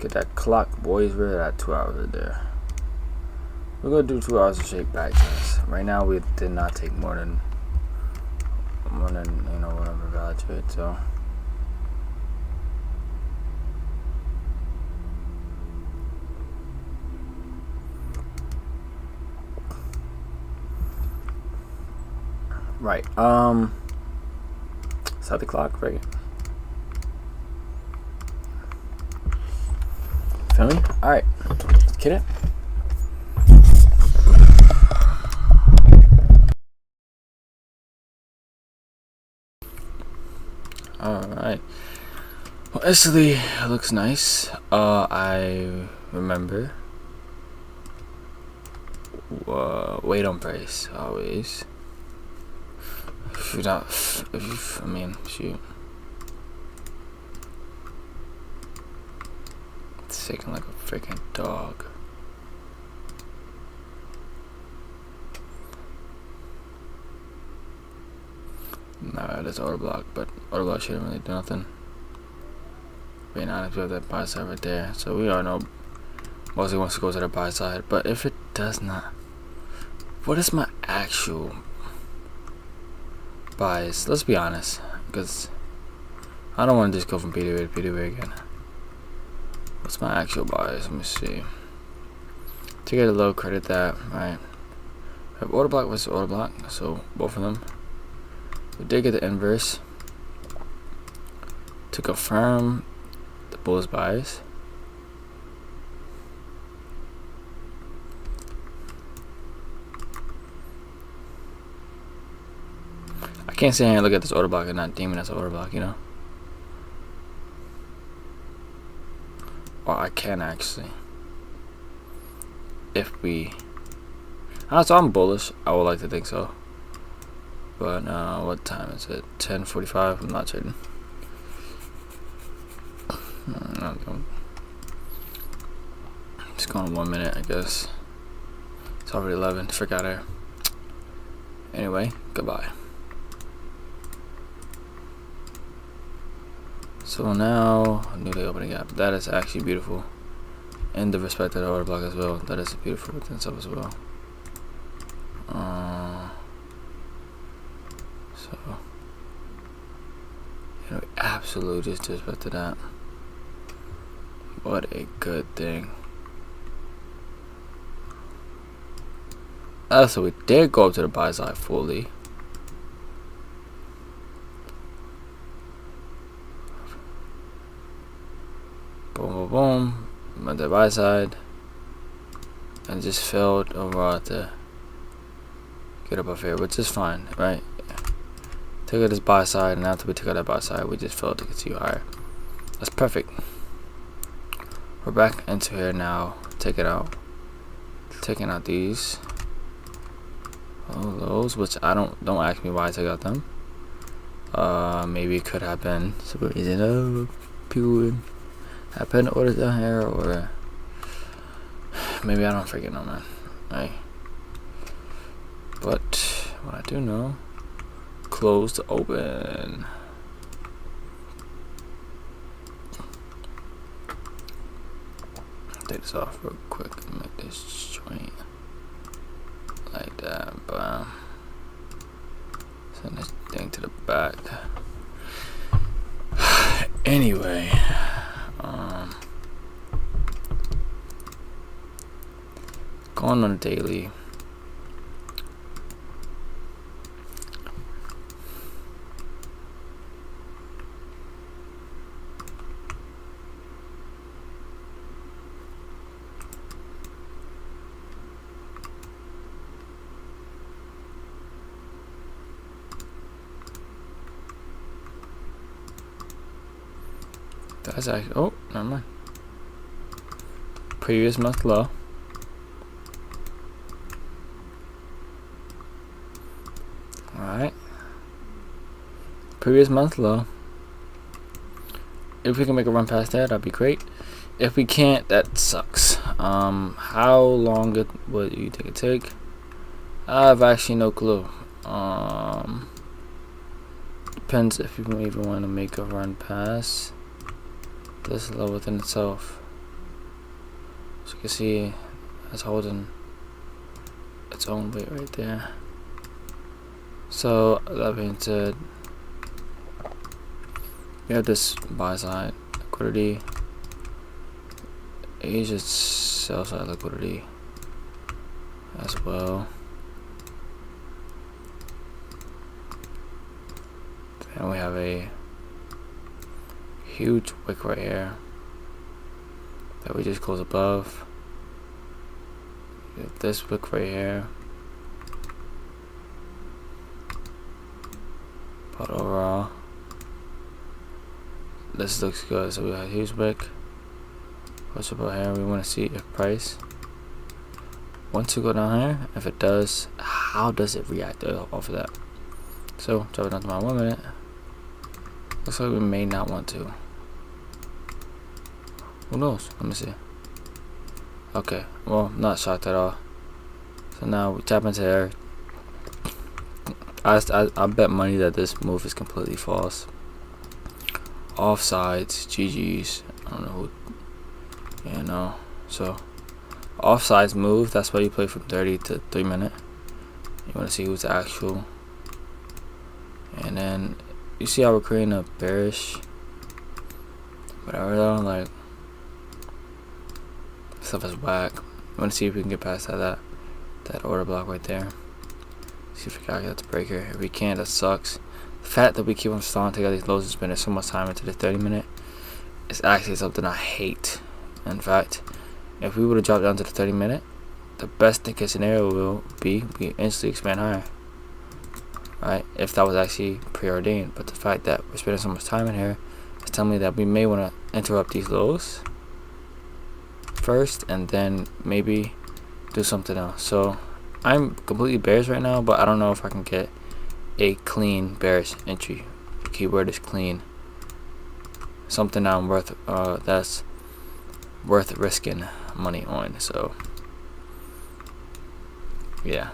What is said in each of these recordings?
Get that clock, boys. We're at 2 hours right there. We're gonna do 2 hours of shake back test. Right now we did not take more than whatever value to it, so right. Set the clock, right? Feel me? Alright. Get it? Alright. Well, actually, it looks nice. I remember. Wait on price, always. Shoot out. Shoot. It's shaking like a freaking dog. Nah, that's auto block, but auto block shouldn't really do nothing. Being honest, we have that buy side right there, so we all know mostly wants to go to the buy side. But if it does not, what is my actual bias? Let's be honest, because I don't want to just go from P to A to P to A again. What's my actual bias? Let me see. To get a low, credit that, right? If auto block was auto block, so both of them. We did get the inverse to confirm the bull's bias. I can't say I look at this auto block and not deem it as an auto block, you know? Or I can actually. If we... so I'm bullish. I would like to think so. But what time is it? 10:45. I'm not certain. Just going 1 minute, I guess. It's already 11. Frick out here. Anyway, goodbye. So now, newly opening gap. That is actually beautiful. And the respect of the order block as well. That is beautiful within itself as well. So, we absolutely just disrespected that. What a good thing. So we did go up to the buy side fully. Boom, boom, boom. Went to the buy side. And just failed overall to get up here, which is fine, right? Took out this buy side, and after we took out that buy side, we just failed to continue higher. That's perfect. We're back into here now. Take it out. Taking out these. All those, which I don't ask me why I took out them. Maybe it could have been some reason. People would have pen orders down here, or maybe I don't freaking know, man. Right? But what I do know, close to open. Take this off real quick and make this joint like that. Bam. Send this thing to the back. Anyway, going on a daily. That's actually, oh, never mind. Previous month low. Alright. Previous month low. If we can make a run past that, that'd be great. If we can't, that sucks. How long would you think it take? I have actually no clue. Depends if you even want to make a run past this low within itself. So you can see it's holding its own weight right there. So that being said, we have this buy side liquidity, Asia sell side liquidity as well. And we have a huge wick right here that we just close above. We have this wick right here. But overall, this looks good. So we have a huge wick. What's about here? We want to see if price wants to go down here. If it does, how does it react off of that? So drop it down to my 1 minute. Looks like we may not want to. Who knows? Let me see. Okay, well, not shocked at all. So now we tap into there. I bet money that this move is completely false. Offsides, GG's. I don't know who. You know. So offsides move. That's why you play from 30 to 3 minute. You want to see who's the actual. And then you see how we're creating a bearish. Whatever though, like stuff is whack. You want to see if we can get past that order block right there. See if we can get the breaker. If we can't, that sucks. The fact that we keep on stalling to get these lows and spending so much time into the 30 minute is actually something I hate. In fact, if we would have dropped down to the 30 minute, the best case scenario will be we instantly expand higher. Right? If that was actually preordained. But the fact that we're spending so much time in here is telling me that we may want to interrupt these lows first and then maybe do something else. So I'm completely bearish right now, but I don't know if I can get a clean bearish entry. The keyword is clean. Something I'm worth that's worth risking money on. So yeah.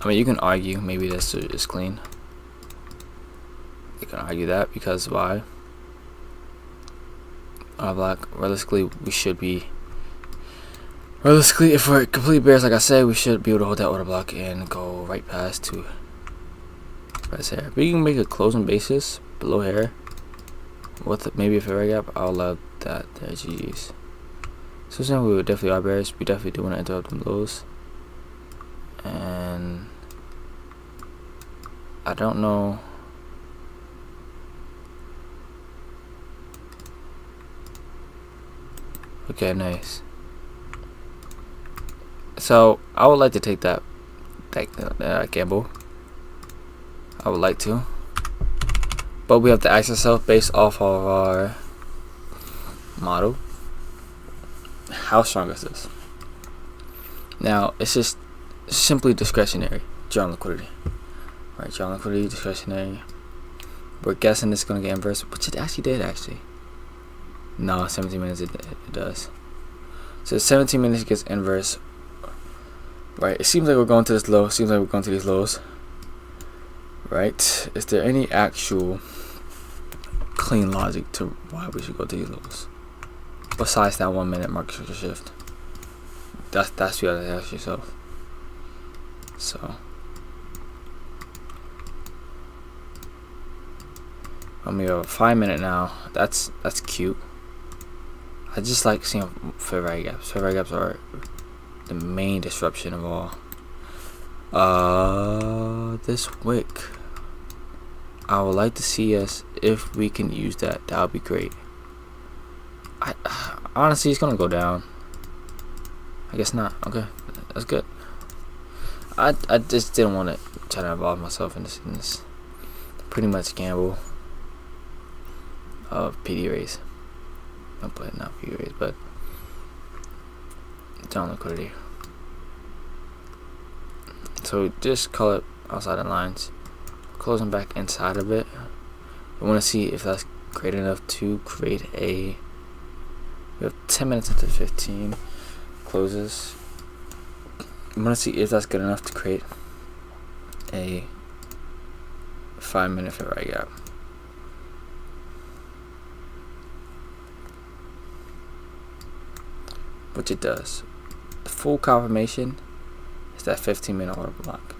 I mean, you can argue maybe this is clean. You can argue that because why? Black. Realistically, we should be. Realistically, if we're complete bears, like I said, we should be able to hold that order block and go right past to price here. But you can make a closing basis below here with maybe a fair gap. I'll allow that there. GG's. So saying we would definitely are bears. We definitely do want to interrupt them lows. And I don't know. Okay, nice. So I would like to take that gamble. I would like to, but we have to ask ourselves based off of our model, how strong is this? Now it's just simply discretionary. Drawn liquidity, right? Drawn liquidity, discretionary. We're guessing it's gonna get inverse, which it actually did. No, 17 minutes it does. So 17 minutes gets inverse. Right, it seems like we're going to this low. Seems like we're going to these lows. Right? Is there any actual clean logic to why we should go to these lows? Besides that 1 minute market structure shift. That's what you gotta ask yourself. So I mean, we have a 5 minute now. That's cute. I just like seeing fair value gaps. Fair value gaps are the main disruption of all. This wick, I would like to see us if we can use that. That would be great. Honestly, it's gonna go down. I guess not. Okay, that's good. I just didn't want to try to involve myself in this pretty much gamble of PD raise. Not PD raise, but down liquidity. So just call it outside the lines, closing back inside of it. We want to see if that's great enough to create a. We have 10 minutes into 15 closes. We want to see if that's good enough to create a 5 minute fair value gap. which it does. The full confirmation is that 15-minute order block.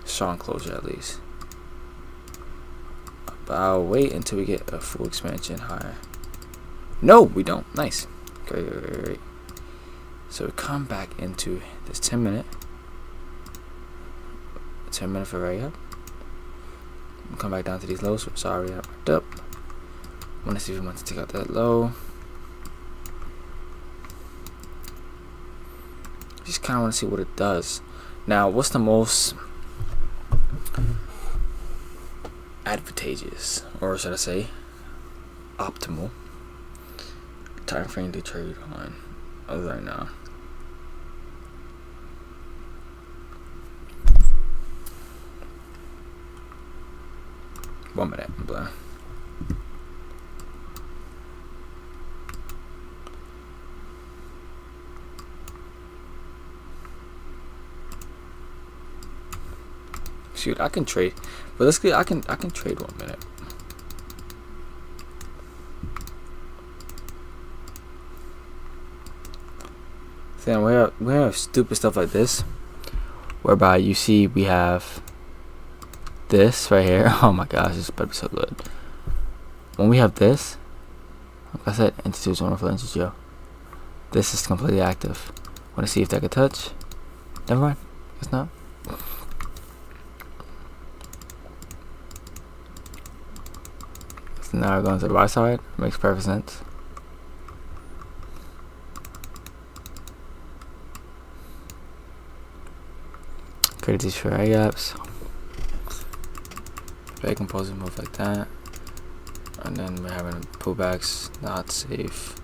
Strong closure at least. But I'll wait until we get a full expansion higher. No, we don't. Nice. Great. So we come back into this 10-minute. 10-minute for right up. We'll come back down to these lows. Sorry, I marked up. I want to see if we want to take out that low. Just kind of want to see what it does. Now, what's the most advantageous, or should I say optimal time frame to trade on right now? One minute, blah. Shoot, I can trade, but let's get. I can trade 1 minute. Then we have stupid stuff like this, whereby you see we have this right here. Oh my gosh, this better be so good. When we have this, like I said, institutional influence, yo. This is completely active. Want to see if that could touch? Never mind. It's not. So now we're going to the buy side. Makes perfect sense. Create these trade gaps. Big composite move like that. And then we're having pullbacks, not safe.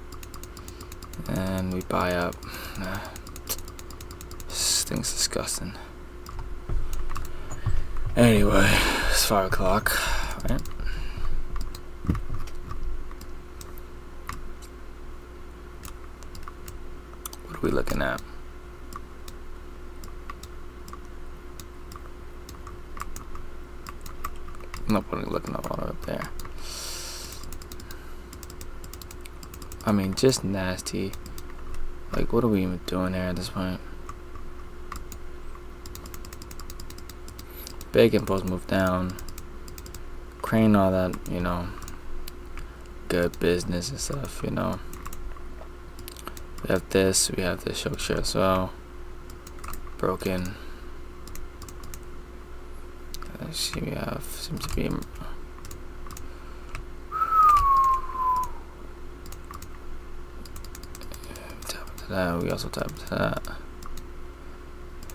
And we buy up. Nah. This thing's disgusting. Anyway, it's 5 o'clock, right? What are we looking at? I'm not putting looking up all the way up there. I mean, just nasty. Like, what are we even doing here at this point? Big impulse move down. Crane all that, you know, good business and stuff, you know. We have this choke share as well. Broken. Let's see, we have, seems to be tap into that. We also tap into that. Do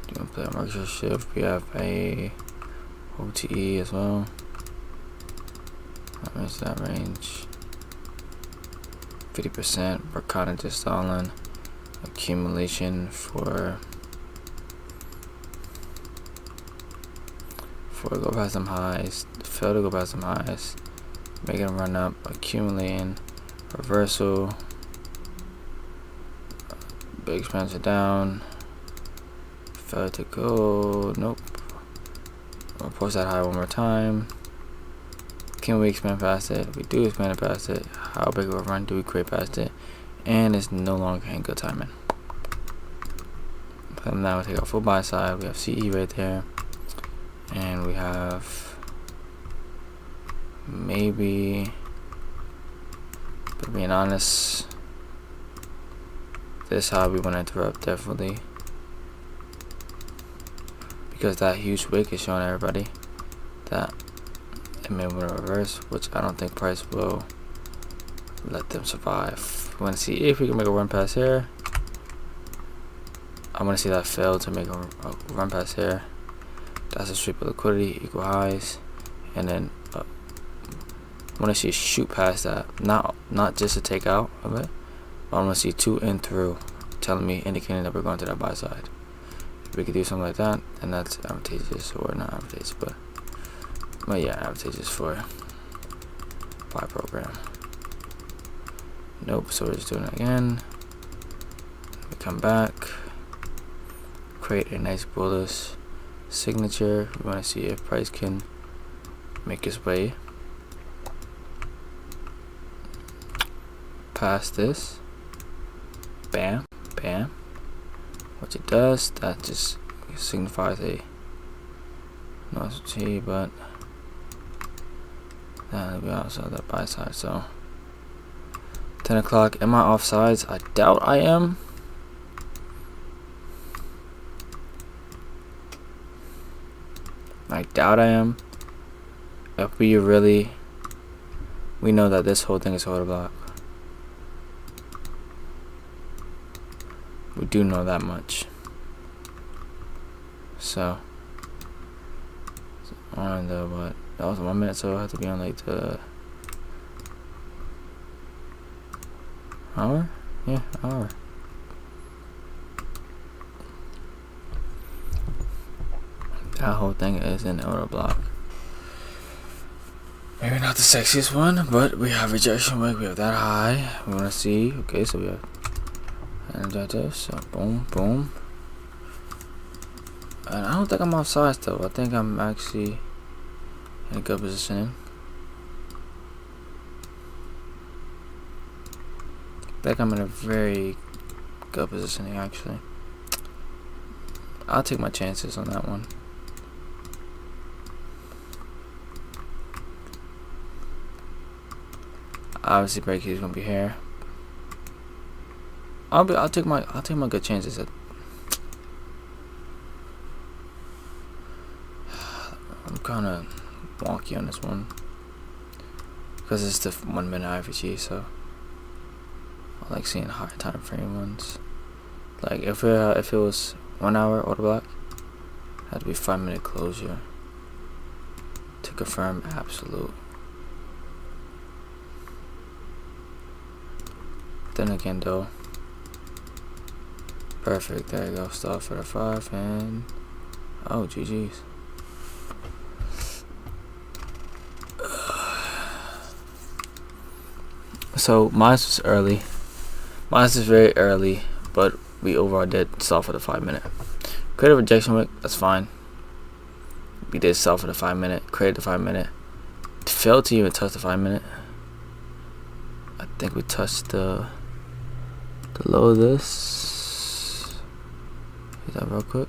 you want to play a market shift? We have a OTE as well. What is that range? 50%. We're kind of just all in accumulation for go past some highs, fail to go past some highs, make it run up, accumulating, reversal, big expansion down, fail to go, nope, we'll push that high one more time. Can we expand past it? We do expand it past it. How big of a run do we create past it? And it's no longer in good timing. And now we take our full buy side, we have CE right there. And we have maybe, but being honest, this high we want to interrupt definitely, because that huge wick is showing everybody that it may want to reverse, which I don't think price will let them survive. We want to see if we can make a run past here. I want to see that fail to make a run past here. That's a sweep of liquidity, equal highs, and then I want to see a shoot past that. Not just a takeout of it, but I want to see 2 in through, telling me, indicating that we're going to that buy side. If we could do something like that, then that's advantageous, or not advantageous, but yeah, advantageous for buy program. Nope. So we're just doing it again. We come back, create a nice bullish signature. We want to see if price can make its way past this, bam, bam. What it does, that just signifies a no T, but that'll be outside that buy side. So 10 o'clock. Am I offsides? I doubt I am. I doubt I am. If we really, we know that this whole thing is order block. We do know that much. So on the what? That was 1 minute, so I have to be on like the hour. Yeah, hour. That whole thing is an order block. Maybe not the sexiest one, but we have rejection wick. We have that high. We want to see. Okay, so we have energetic. So boom, boom. And I don't think I'm offside though. I think I'm actually in a good positioning. I think I'm in a very good positioning actually. I'll take my chances on that one. Obviously, break is gonna be here. I'll take my good chances. I'm kind of wonky on this one because it's the 1 minute IVG, so I like seeing higher time frame ones. Like if it was 1 hour order block, it had to be 5 minute closure to confirm absolute. Then again though, perfect, there you go, stop for the 5 and oh GG's. So mine was early, mine is very early, but we overall did stop for the 5 minute. Created rejection wick, that's fine. We did stop for the 5 minute, created the 5 minute, failed to even touch the 5 minute. I think we touched the low of this. Is that real quick?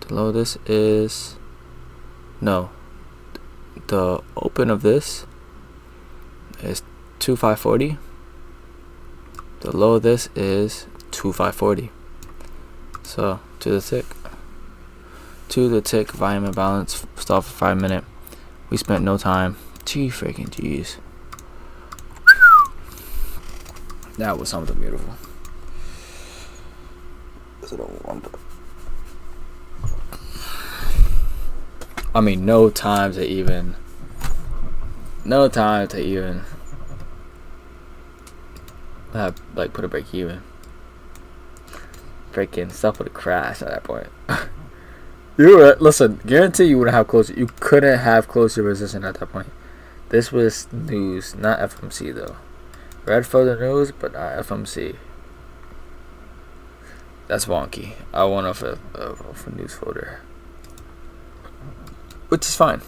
The low of this is no. The open of this is 2540. The low of this is 2540. So to the tick, volume and balance, stop for 5 minute. We spent no time. Gee freaking G's. That was something beautiful. I mean, no time to even have like put a break even. Freaking stuff would have crashed at that point. Listen, guarantee you wouldn't have closure. You couldn't have closure resistance at that point. This was news, not FMC though. Red folder news, but not FMC. That's wonky. I went off a news folder, which is fine.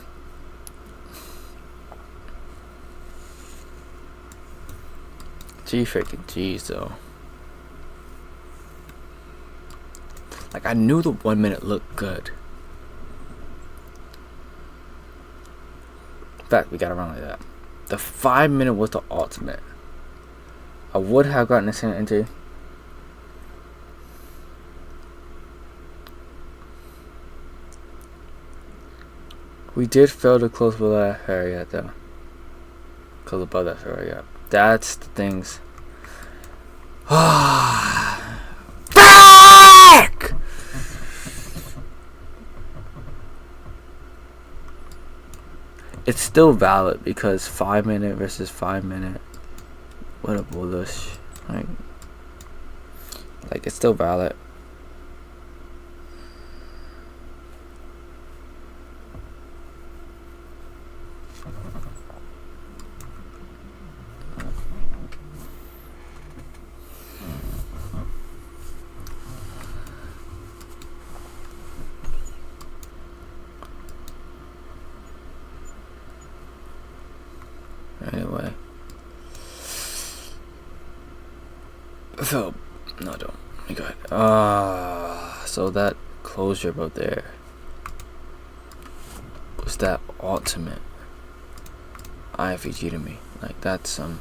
Gee freaking G's though. Like I knew the 1 minute looked good. In fact, we got around like that. The 5 minute was the ultimate. I would have gotten the same entry. We did fail to close below that area though. Close above that area. That's the things. Fuck! It's still valid because 5 minute versus 5 minute. What a bullish. Like it's still valid. Anyway. So, no, I don't. my god. So that closure up there was that ultimate IFG to me. Like that's some.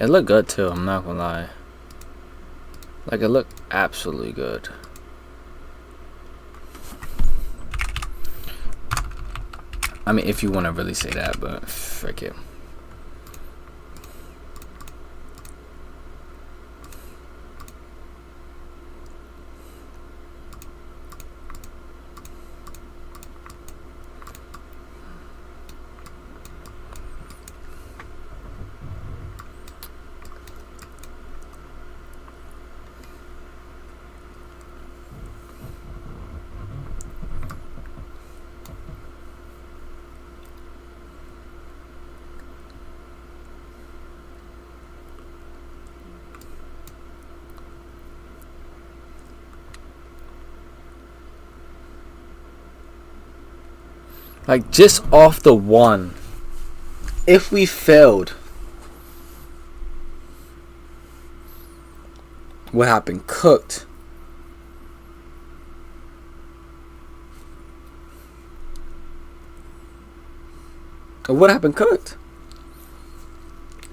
It looked good too, I'm not gonna lie. Like it looked absolutely good. I mean, if you want to really say that, but frick it. Like just off the one, if we failed, what happened? Cooked. It would have been cooked.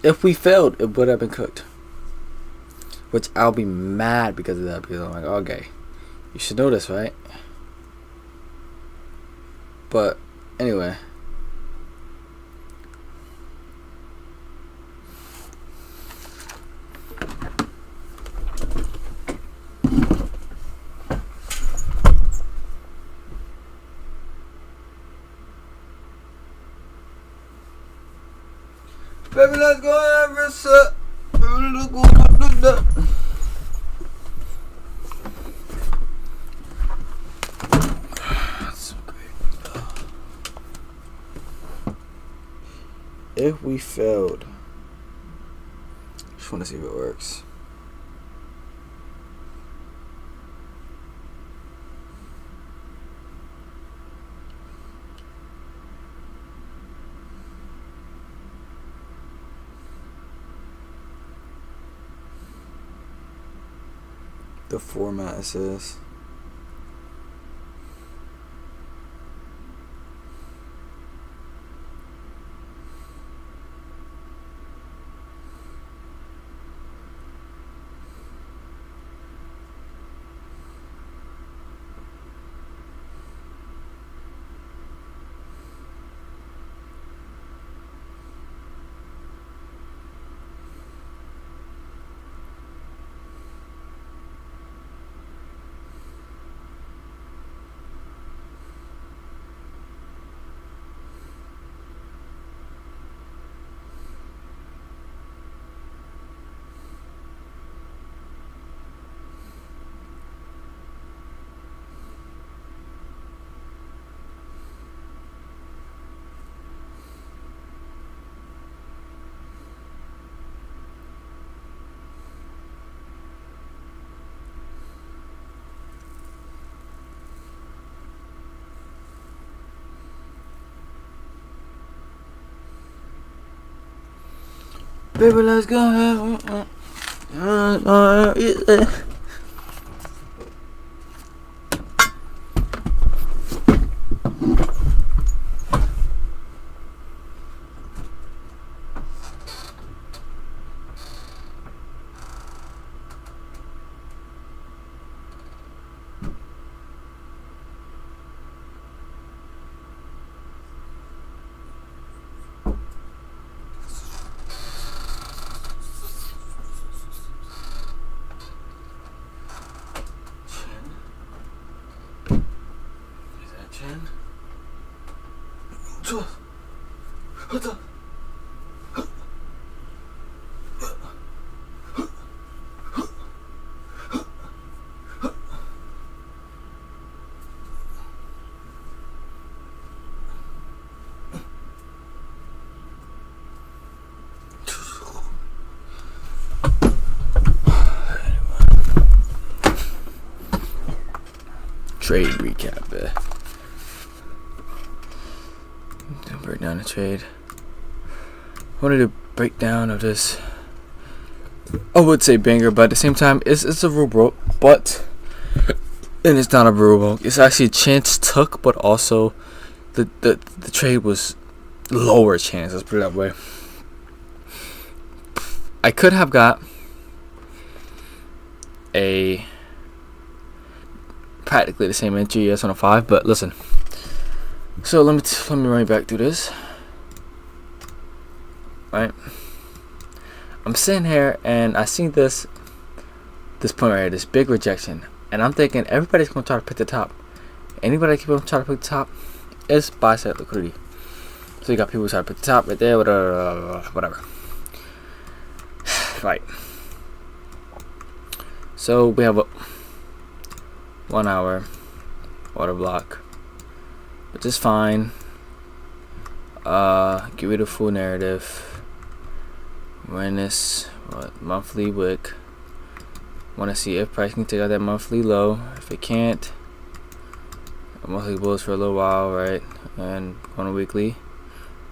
If we failed, it would have been cooked. Which I'll be mad because of that, because I'm like, okay, you should know this, right? But anyway. Baby, let's go have a sip. Baby, let's go do that. That's so great. If we failed, just want to see if it works. The format it says. Baby, let's go. trade recap. Break down the trade. I wanted to break down of this. I would say banger, but at the same time, it's a rule, but and it's not a rule. It's actually a chance took, but also the trade was lower chance. Let's put it that way. I could have got a practically the same entry, yes, on a 5, but listen. So let me run back through this. Right, I'm sitting here and I see this point right here, this big rejection, and I'm thinking everybody's gonna try to pick the top. Anybody keep on trying to pick the top is buy side liquidity. So you got people trying to pick the top right there, whatever. Right. So we have a 1 hour order block, which is fine. Get rid of full narrative. We're in this monthly wick. Want to see if price can take out that monthly low. If it can't, monthly bulls for a little while, right? And on a weekly,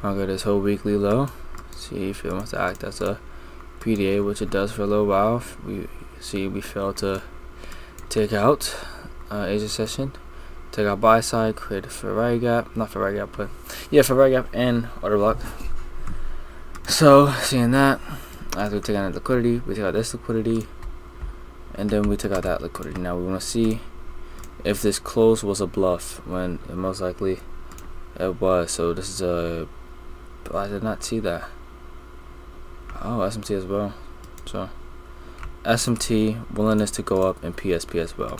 I'll go this whole weekly low. See if it wants to act as a PDA, which it does for a little while. We fail to take out Asia session. Take out buy side, create a Ferrari gap, not Ferrari gap, but yeah, Ferrari gap and order block. So seeing that, after we take out liquidity, we take out this liquidity, and then we took out that liquidity. Now we want to see if this close was a bluff, when it most likely it was. So this is a, I did not see that. Oh, SMT as well. So SMT willingness to go up, and PSP as well.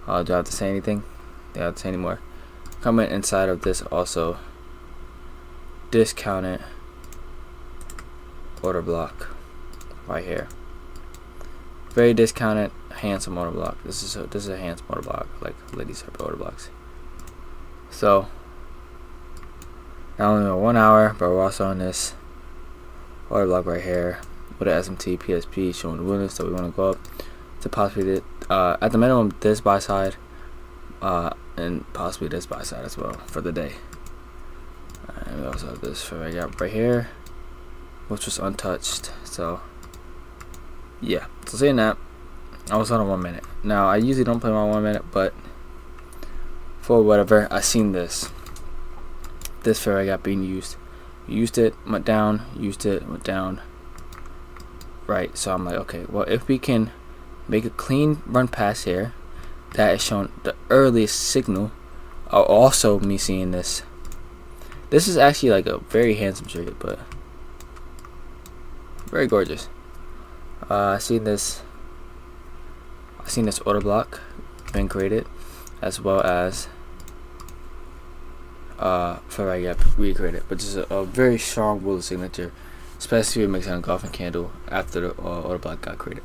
Do I have to say anything? Do I have to say anymore? Comment inside of this also. Discounted order block right here. Very discounted, handsome order block. This is a handsome order block, like ladies type order blocks. So not only 1 hour, but we're also on this order block right here with an SMT PSP showing the willingness that we want to go up to possibly at the minimum this buy side, and possibly this buy side as well for the day. And we also have this Ferrari gap right here, which was untouched. So yeah, so saying that, I was on a 1 minute. Now I usually don't play my 1 minute, but for whatever, I seen this Ferrari gap being used it, went down, used it, went down, right? So I'm like, okay, well, if we can make a clean run past here, that is showing the earliest signal. Also me seeing this is actually like a very handsome trade, but very gorgeous. I seen this order block being created, as well as Ferrari gap recreated, which is a very strong bullish signature, especially if it makes an engulfing candle after the order block got created.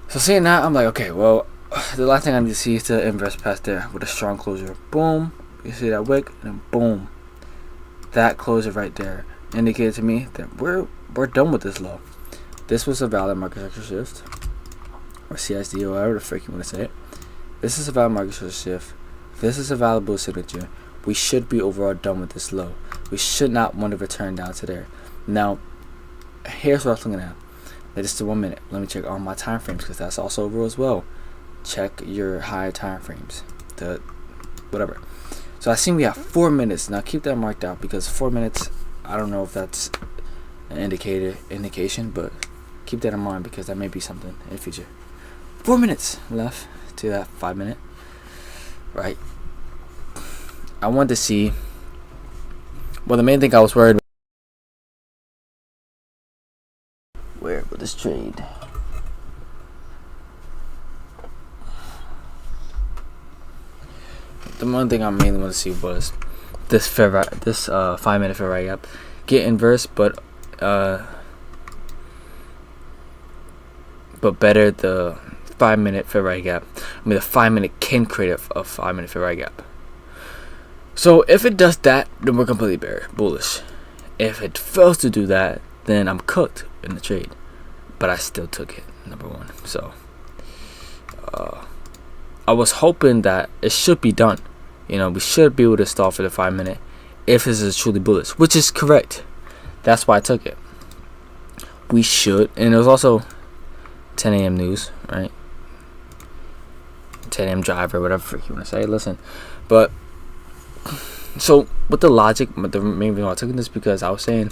So seeing that, I'm like, okay, well, the last thing I need to see is to inverse past there with a strong closure. Boom, you see that wick, and then boom, that closure right there indicated to me that we're done with this low. This was a valid market structure shift, or CSD, or whatever the frick you want to say it. This is a valid market structure shift. This is a valid bull signature. We should be overall done with this low. We should not want to return down to there. Now, here's what I was looking at. This is the 1 minute. Let me check all my time frames, because that's also a rule as well. Check your higher time frames. Whatever. So I see we have 4 minutes. Now keep that marked out, because 4 minutes, I don't know if that's an indication, but keep that in mind, because that may be something in the future. 4 minutes left to that 5 minute. Right. I wanted to see. Well, the main thing I was worried about. Where will this trade? The one thing I mainly want to see was this 5 minute Ferrari gap get inverse, but better the 5 minute Ferrari gap. I mean, the 5 minute can create a 5 minute Ferrari gap. So if it does that, then we're completely bullish. If it fails to do that, then I'm cooked in the trade. But I still took it, number one. So I was hoping that it should be done. You know, we should be able to stall for the 5 minute if this is truly bullish, which is correct. That's why I took it. We should, and it was also 10 a.m. news, right? 10 a.m. driver, whatever you want to say. Listen, but so with the logic, but the main reason why I took this because I was saying,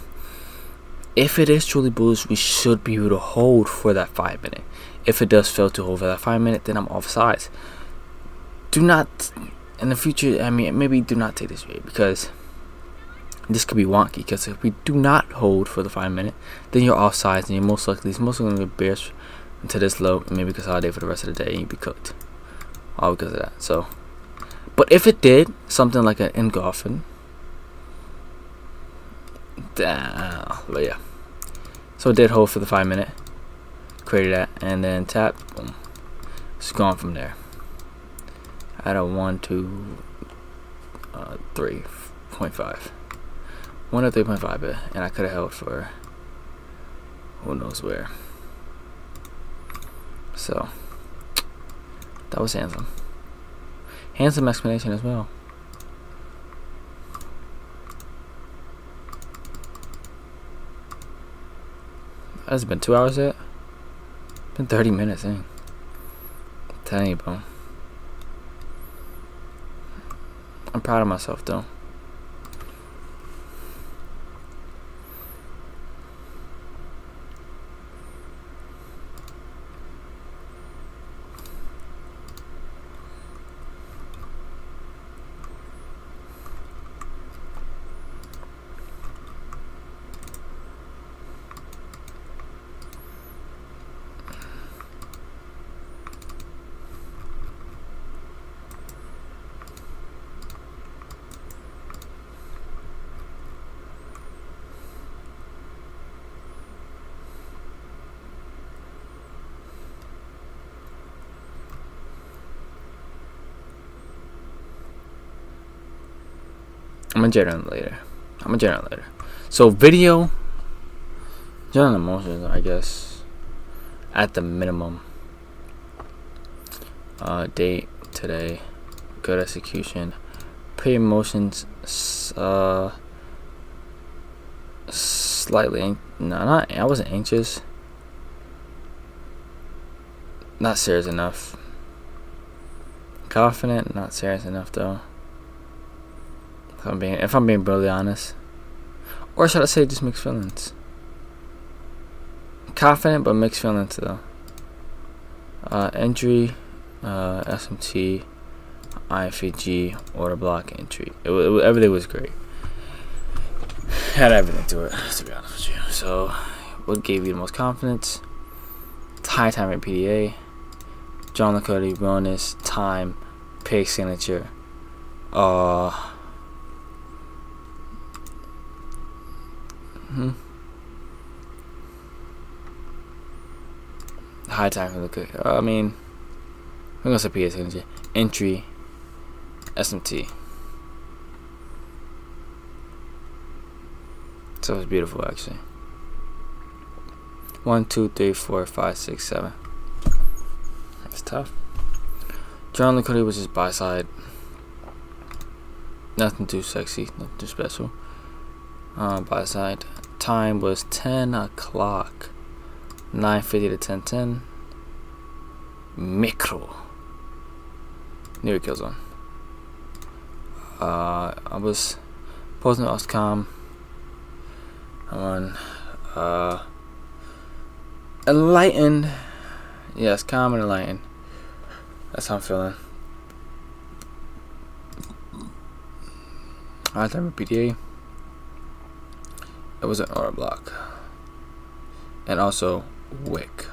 if it is truly bullish, we should be able to hold for that 5 minute. If it does fail to hold for that 5 minute, then I'm off sides. Do not, in the future, I mean, maybe do not take this trade because this could be wonky. Because if we do not hold for the 5 minute, then you're off sides and you're most likely going to be bearish into this low and maybe consolidate for the rest of the day and you'd be cooked. All because of that. So, but if it did something like an engulfing, but yeah. So it did hold for the 5 minute, created that, and then tap, boom, it's gone from there. I had a 1, 2, 3.5, 1 to 3.5, and I could have held for who knows where. So that was handsome. Handsome explanation as well. Has it been 2 hours yet? It's been 30 minutes, I'm telling you, bro. I'm proud of myself, though. I'm gonna generate later. So video, general emotions, I guess, at the minimum. Date today, good execution, pre-emotions, slightly, I wasn't anxious, not serious enough, confident, not serious enough though. If I'm being brutally honest, or should I say just mixed feelings? Confident but mixed feelings though. Entry, SMT, IFG, order block entry. Everything was great. Had everything to it, to be honest with you. So, what gave you the most confidence? High time rate PDA, John Liquidity, bonus, time, pig signature, high time for the I mean, I'm gonna say PA signature, entry, SMT. So it's beautiful actually. 1, 2, 3, 4, 5, 6, 7. It's tough. John Liquidity was just buy side. Nothing too sexy, nothing too special. Buy side. Time was 10 o'clock. 9:50 to 10:10. Micro. Near a kill zone. I was posting Oscom on enlightened. Yes, calm and enlightened. That's how I'm feeling. High time PDA. It was an order block. And also wick.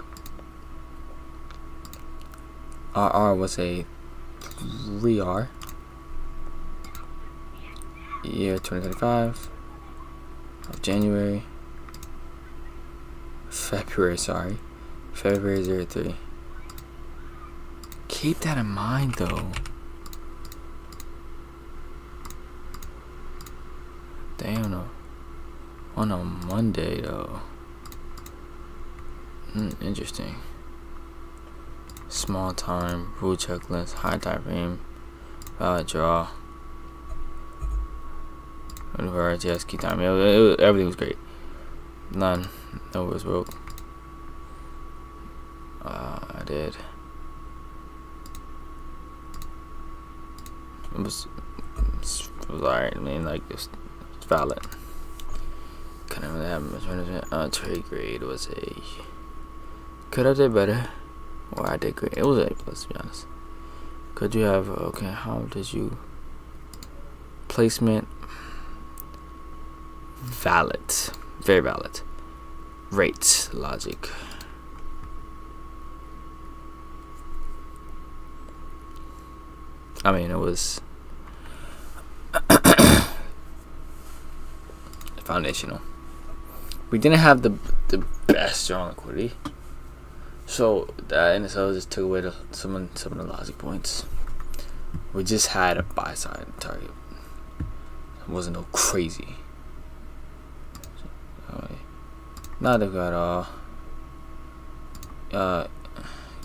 RR was a 3R. Year 2025 of January. February 03. Keep that in mind though. Damn, no. On a Monday though. Interesting. small time, rule checklist, high time frame, valid draw, reverse, yes, key time. Everything was great. None. No, it was broke. I did. It was alright. I mean, like, it's valid. Couldn't really have much management. Trade grade was a. Could I did better? Well, I did great. It was A plus, to be honest. Could you have? Okay, how did you? Placement. Valid. Very valid. Rates. Logic. I mean, it was foundational. We didn't have the best strong liquidity, so that in itself just took away some of the logic points. We just had a buy side target. It wasn't no crazy. Not difficult at all.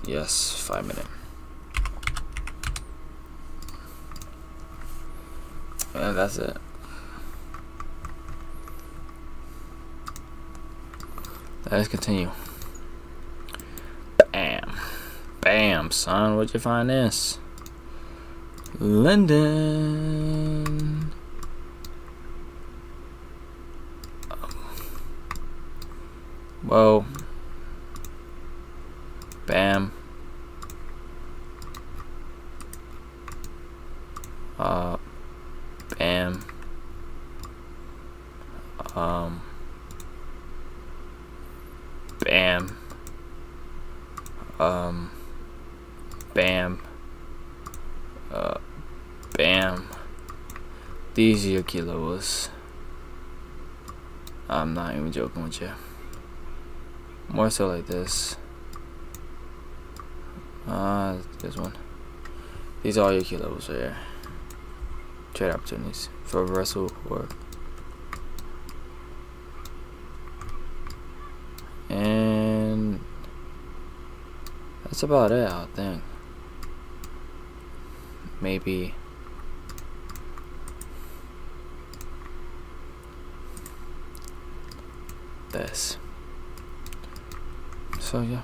Yes, 5 minute. And that's it. Let's continue. Bam. Bam, son. Where'd you find this? London. Whoa. Bam. Bam. Bam. Bam. Bam. These are your key levels. I'm not even joking with you. More so like this. This one. These are all your key levels right here. Trade opportunities for reversal or. And that's about it, I think. Maybe this. So yeah.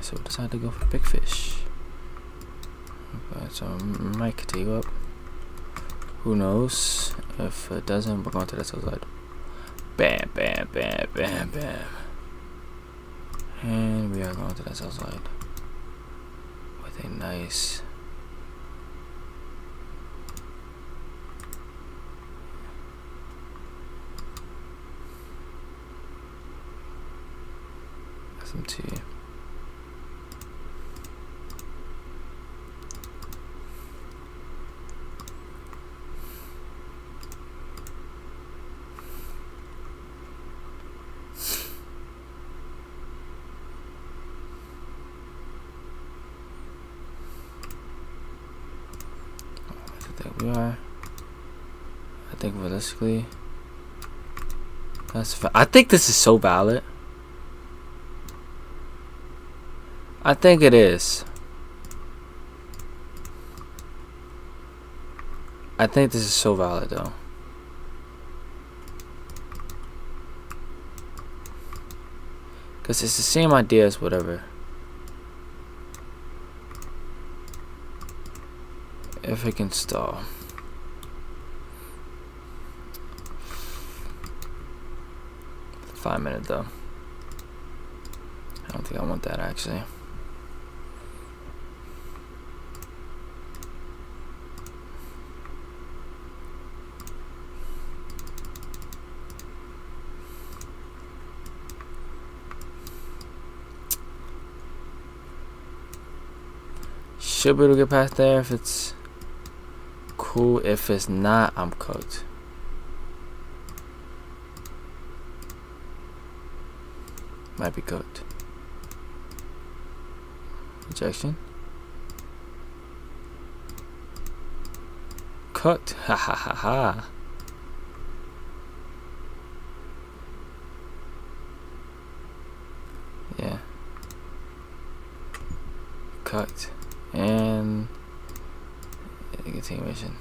So we decided to go for big fish. Okay, so I might continue up. Who knows? If it doesn't, we're going to the sell side. Bam, bam, bam, bam, bam. And we are going to the sell side with a nice SMT. We are. I think realistically, I think this is so valid. I think it is. I think this is so valid though. Cause it's the same idea as whatever. If it can stall. $5 though. I don't think I want that actually. Should be able to get past there if it's cool. If it's not, I'm cooked. Might be cooked. Rejection. cooked. Ha ha ha ha. Yeah. Cooked. And continuation.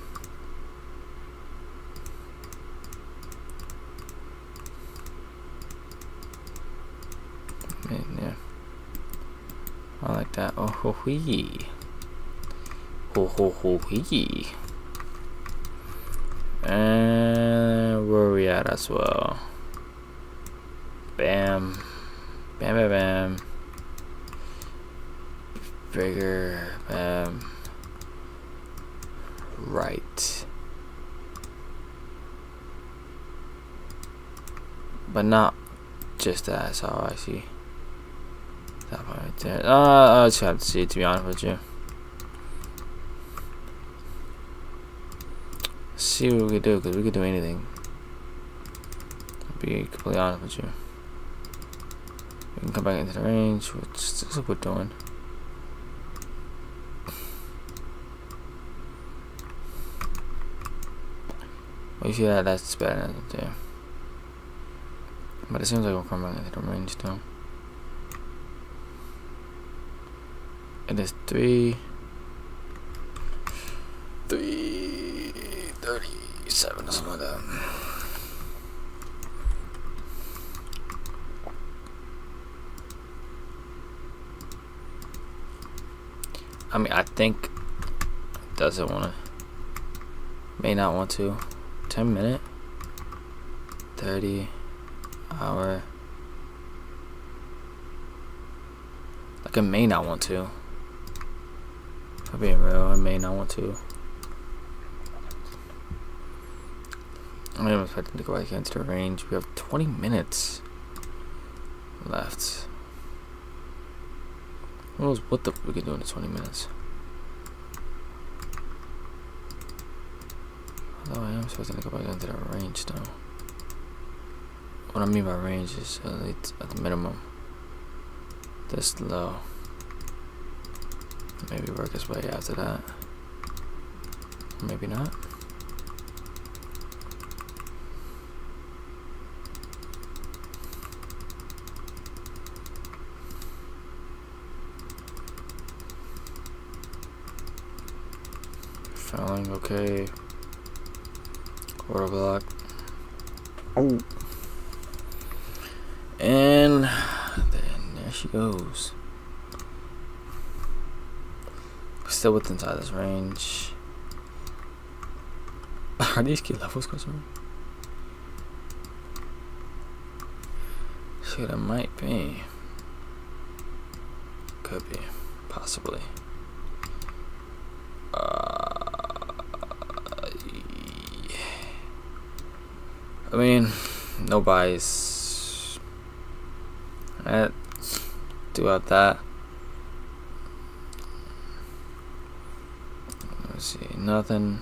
Yeah. I like that. Oh ho hee. Ho ho ho hee. And where are we at as well? Bam. Bam bam bam. Bigger. Bam. Right. But not just that, so I see. That part right there. I just have to see it, to be honest with you. See what we could do, because we could do anything. To be completely honest with you. We can come back into the range, which is what we're doing. Well, you see that, that's better than there. But it seems like we'll come back into the range too. It is 3:37 or something like that. I mean, I think it doesn't want to, may not want to. 10-minute, 30 hour. Like, I may not want to. For being real, I may not want to. I'm expecting to go back into the range. We have 20 minutes left. Who knows what the we can do in the 20 minutes? Although I am expecting to go back into the range though. What I mean by range is at least at the minimum this low. Maybe work his way after that. Maybe not. Feeling okay. Quarter block. Oh. And then there she goes. Still within inside this range. Are these key levels concerned? Shit, it might be. Could be. Possibly. I mean, no bias. I do have that. Let's see, nothing.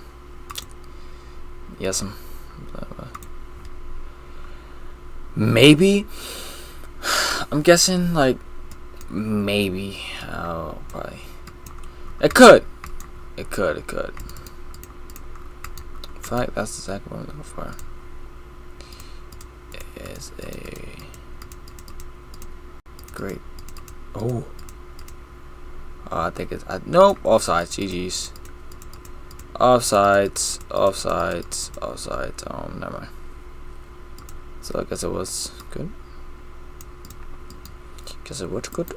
Yes, maybe. I'm guessing, like, maybe. Oh, probably. It could. It could. In fact, that's exactly what I'm looking for. Is a great. Oh. I think it's. Nope. Offsides. GG's. Offsides. Never mind. So I guess it was good. Guess it was good.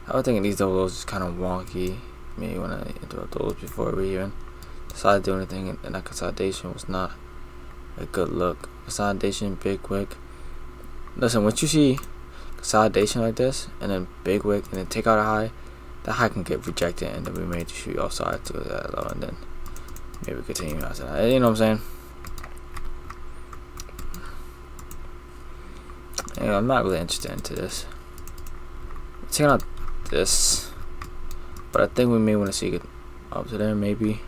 I was thinking these doubles is kind of wonky. Maybe when I interrupt those before we even decided to do anything, and that consolidation was not a good look. Consolidation, big wick. Listen, once you see consolidation like this, and then big wick, and then take out a high, that high can get rejected, and then we may shoot offside to that low, and then maybe continue after that. You know what I'm saying? Anyway, I'm not really interested into this. Taking out this, but I think we may want to see it up to there, maybe.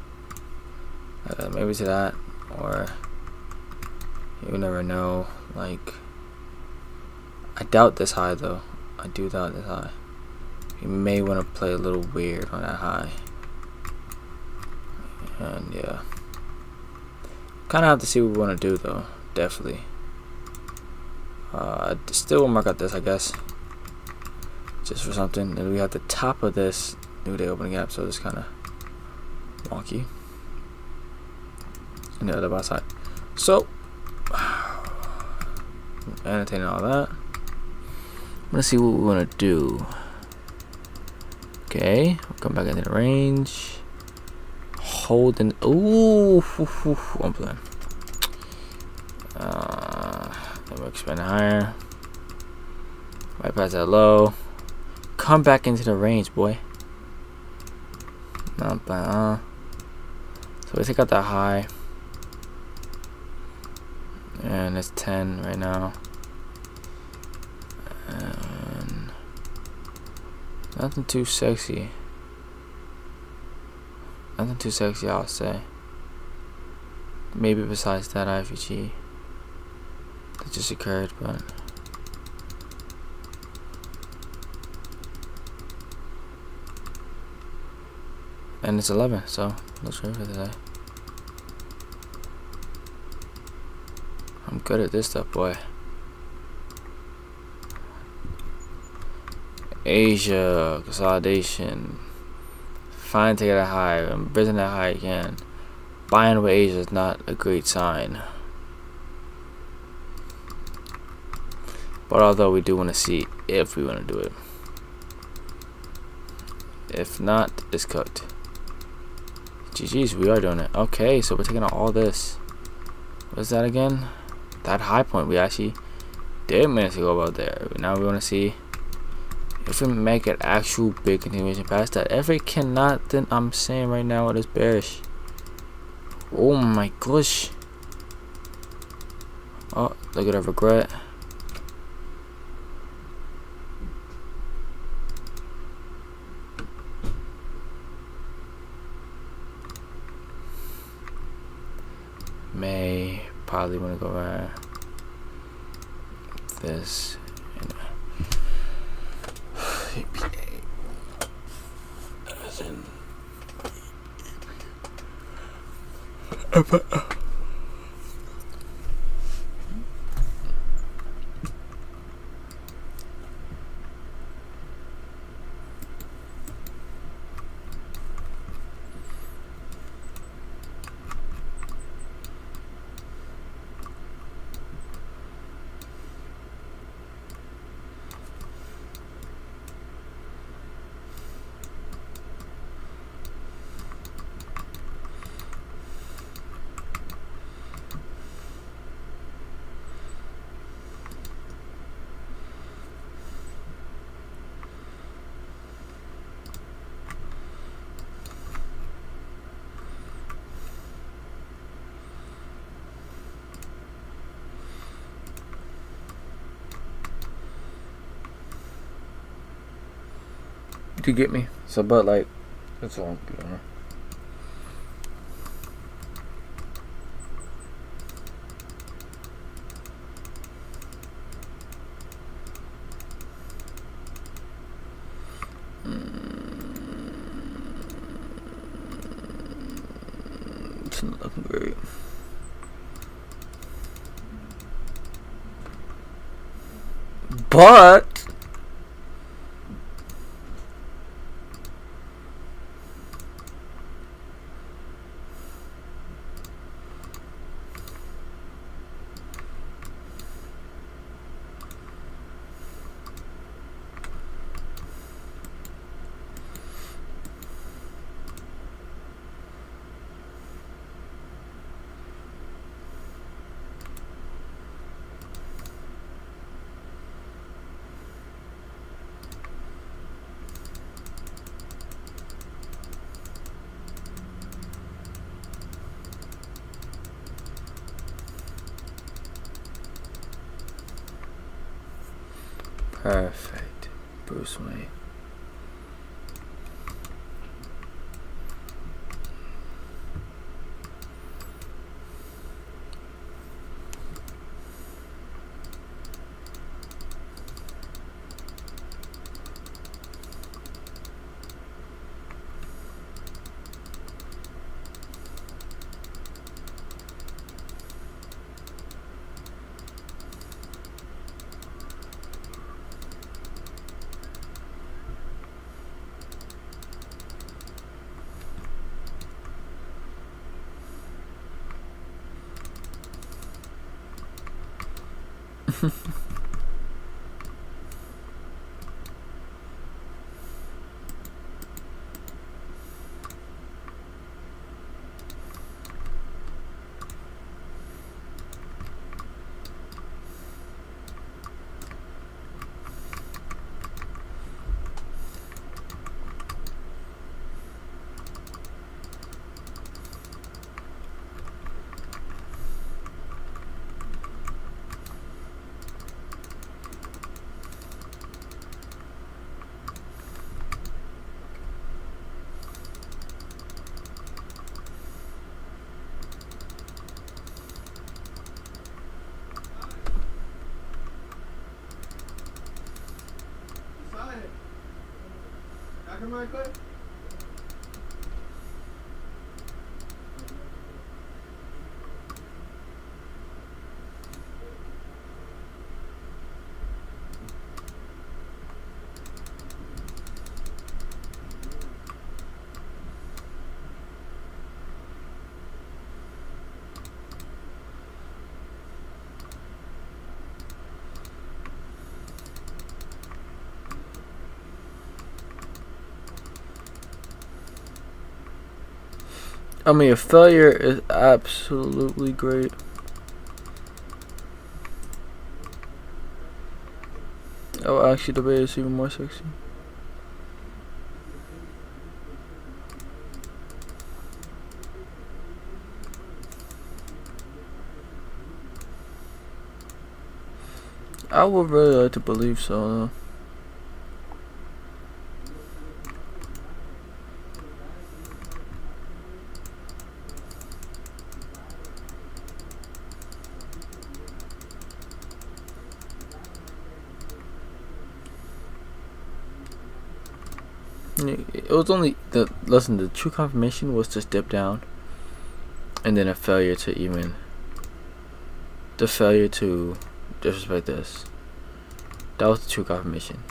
Maybe to that, or. You never know. Like, I doubt this high though. I do doubt this high. You may want to play a little weird on that high. And yeah, kind of have to see what we want to do though. Definitely. Still will mark out this, I guess, just for something. Then we have the top of this new day opening gap, so it's kind of wonky. And the other side. So, annotating all that. Let's see what we want to do. Okay, we'll come back into the range. Hold and ooh, I'm playing. Then we'll expand higher. Right past that low. Come back into the range, boy. Not bad. So we take out that high. And it's 10 right now. And nothing too sexy. Nothing too sexy, I'll say. Maybe besides that IVG that just occurred, but and it's 11, so let's ready for today. I'm good at this stuff, boy. Asia consolidation. Fine to get a high. I'm building that high again. Buying with Asia is not a great sign. But although we do want to see if we want to do it. If not, it's cooked. GG's, we are doing it. Okay, so we're taking out all this. What is that again? That high point, we actually did manage to go about there. Now we want to see if we make an actual big continuation past that. If it cannot, then I'm saying right now it is bearish. Oh my gosh. Oh, look at that regret. May probably want to go right. This. As in. You get me? So, but like, that's all I'm doing. It's not looking great. But perfect, Bruce Wayne. I mean, a failure is absolutely great. Oh, actually, the bait is even more sexy. I would really like to believe so, though. It was only the true confirmation was to step down, and then a failure to disrespect this. That was the true confirmation.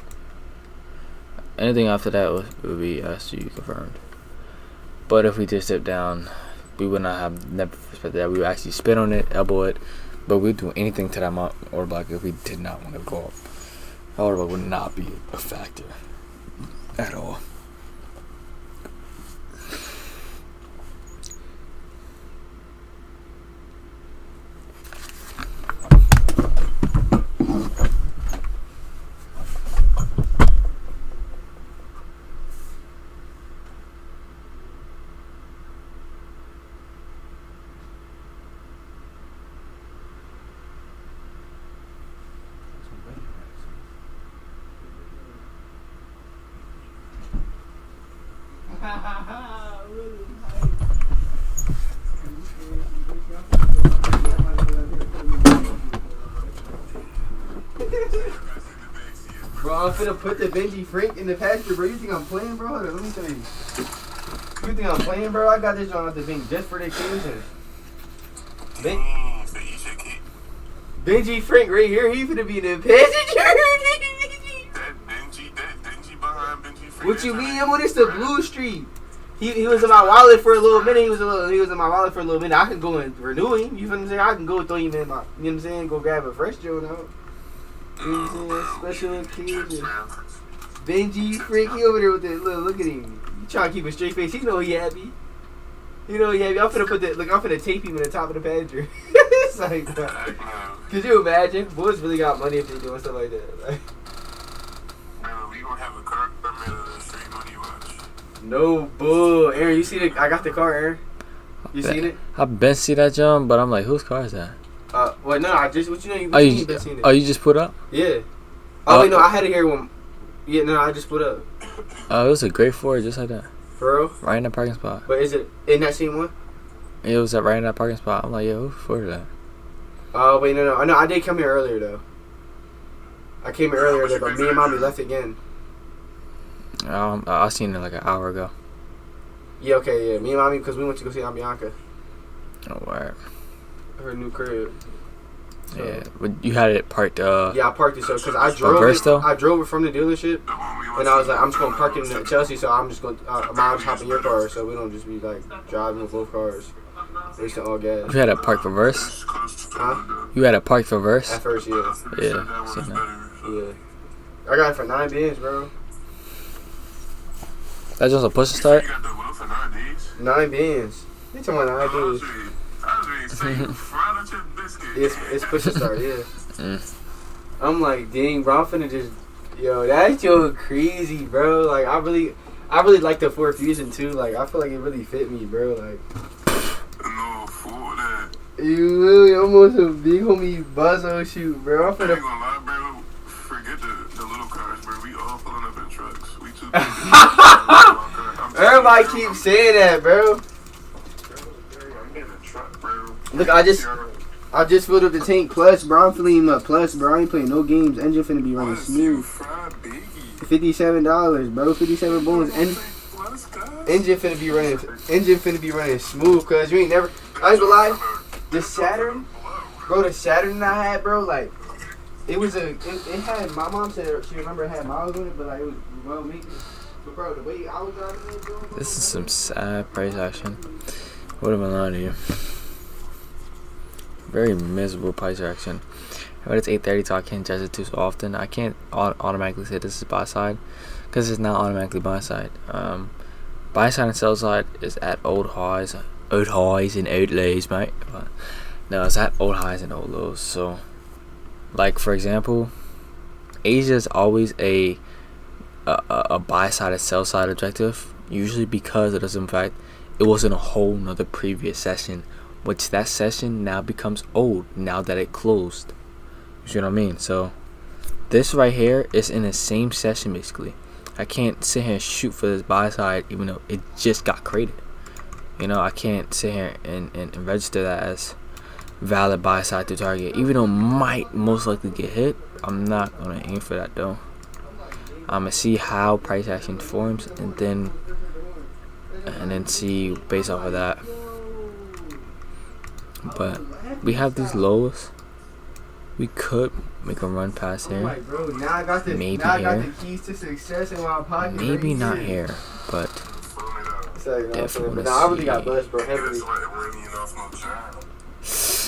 Anything after that would be as you confirmed. But if we did step down, we would not have never respected that. We would actually spit on it, elbow it, but we'd do anything to that order block if we did not want to go up. That order block would not be a factor at all. Bro, I'm finna put the Benji Frank in the pasture, bro. You think I'm playing, bro? Hold on, let me tell you. You think I'm playing, bro? I got this on the bench just for the occasion. Benji Frank right here, he finna be the passenger. That Benji behind Benji Frank. What you mean? I'm on this the Blue Street. He was in my wallet for a little minute. He was in my wallet for a little minute. I can go and renew him. You feel what I'm saying? I can go throw him in my. You know what I'm saying? Go grab a fresh Joe now. You know what I'm saying? Special occasion. Benji Frank, he over there with that look at him. You trying to keep a straight face. He know he happy. You know he happy. I'm finna put that. Look, I'm finna tape him in the top of the passenger. It's like, could you imagine? Boys really got money if they doing stuff like that. Like, we gonna have a car permit of the straight money watch. No bull, Aaron. You see the? I got the car, Aaron. You seen it? I've been see that jump, but I'm like, whose car is that? Well, no, I just what you know you been seen it. Oh, you just put up? Yeah. Oh wait, no, I had it here when. Yeah, no, I just put up. Oh, it was a great Ford, just like that. For real? Right in that parking spot. But is it in that same one? It was right in that parking spot. I'm like, yo, whose Ford is that? Oh wait, no, I did come here earlier though. I came here earlier, but me and mommy left again. I seen it like an hour ago. Yeah, okay, yeah. Me and mommy, because we went to go see Aunt Bianca. Oh, word. Her new crib. So. Yeah, but you had it parked. Yeah, I parked it so because I drove it from the dealership, And I was like, I'm just gonna park it in Chelsea, so I'm just gonna I'm hop in your car, so we don't just be like driving with both cars, wasting all gas. You had a park reverse? Huh? You had a park reverse? At first, yeah. Yeah. Seen that. Yeah. I got it for 9 bands, bro. That's just a push to start? You got the wheel for 9 days? 9 bands. You talking about 9 bands? I was ready to say you fried out your biscuit. It's push to start, yeah. Mm. I'm like, dang, bro, I'm finna just, yo, that yo crazy, bro. Like, I really like the Ford Fusion too. Like, I feel like it really fit me, bro. Like, No, fool that. you really almost a big homie buzzo shoot, bro. I'm I ain't finna. gonna lie, bro. Forget the little cars, bro. We all pulling up in trucks. We too busy. Everybody keeps saying that, bro. I'm getting a truck, bro. Look, I just filled up the tank plus, bro. I'm filling him up plus, bro. I ain't playing no games. Engine finna be running smooth. $57, bro. 57 bones. Engine finna be running smooth, cause you ain't never. I ain't gonna lie. The Saturn, bro. The Saturn I had, bro. Like, it had. My mom said she remember it had miles on it, but like it was well made. But bro, the way I was driving it, bro. This is some sad price action. What am I lying to you? Very miserable price action. But it's 8:30, so I can't judge it too often. I can't automatically say this is buy side because it's not automatically buy side. Buy side and sell side is at old highs and old lows, mate. But no, it's at old highs and old lows. So, like for example, Asia is always a buy side and sell side objective. Usually because it is in fact it was in a whole nother previous session, which that session now becomes old now that it closed. You see what I mean? So this right here is in the same session basically. I can't sit here and shoot for this buy side even though it just got created. You know, I can't sit here and register that as valid buy side to target, even though it might most likely get hit. I'm not gonna aim for that though. I'm gonna see how price action forms and then see based off of that. But we have these lows. We could make a run past here. Like, bro, now I got the keys to success in my pocket. Maybe not here, but definitely. Nah, I really got blessed, bro. Heavily.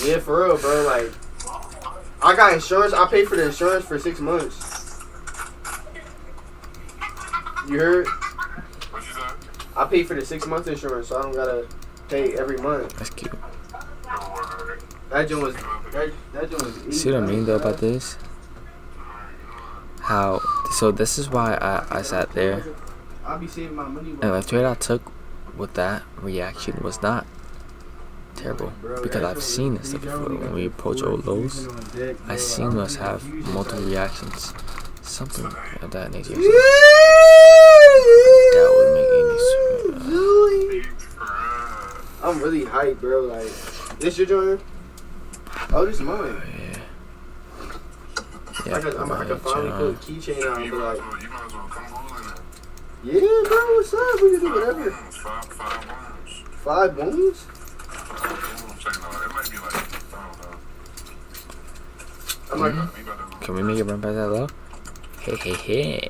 Yeah, for real, bro. Like, I got insurance. I paid for the insurance for 6 months. You heard? What you said? I paid for the 6 months insurance, so I don't gotta pay every month. That's cute. That joint was easy. See what I mean though about this? How? So this is why I sat there. I'll be saving my money. And the trade I took with that reaction was not terrible because I've seen this stuff before. When we approach old lows, I've seen us have multiple reactions, something of that nature. So that would make any sense. I'm really hyped, bro. Like, this your joint? Oh, this is mine. Yeah. I can finally put a keychain on, You but might like, as well come on in there. yeah, bro, what's up? We can do whatever. Five bones. 5 bones? It might be like, I don't know. I'm like, Can we make it run past that low? Hey, hey, hey.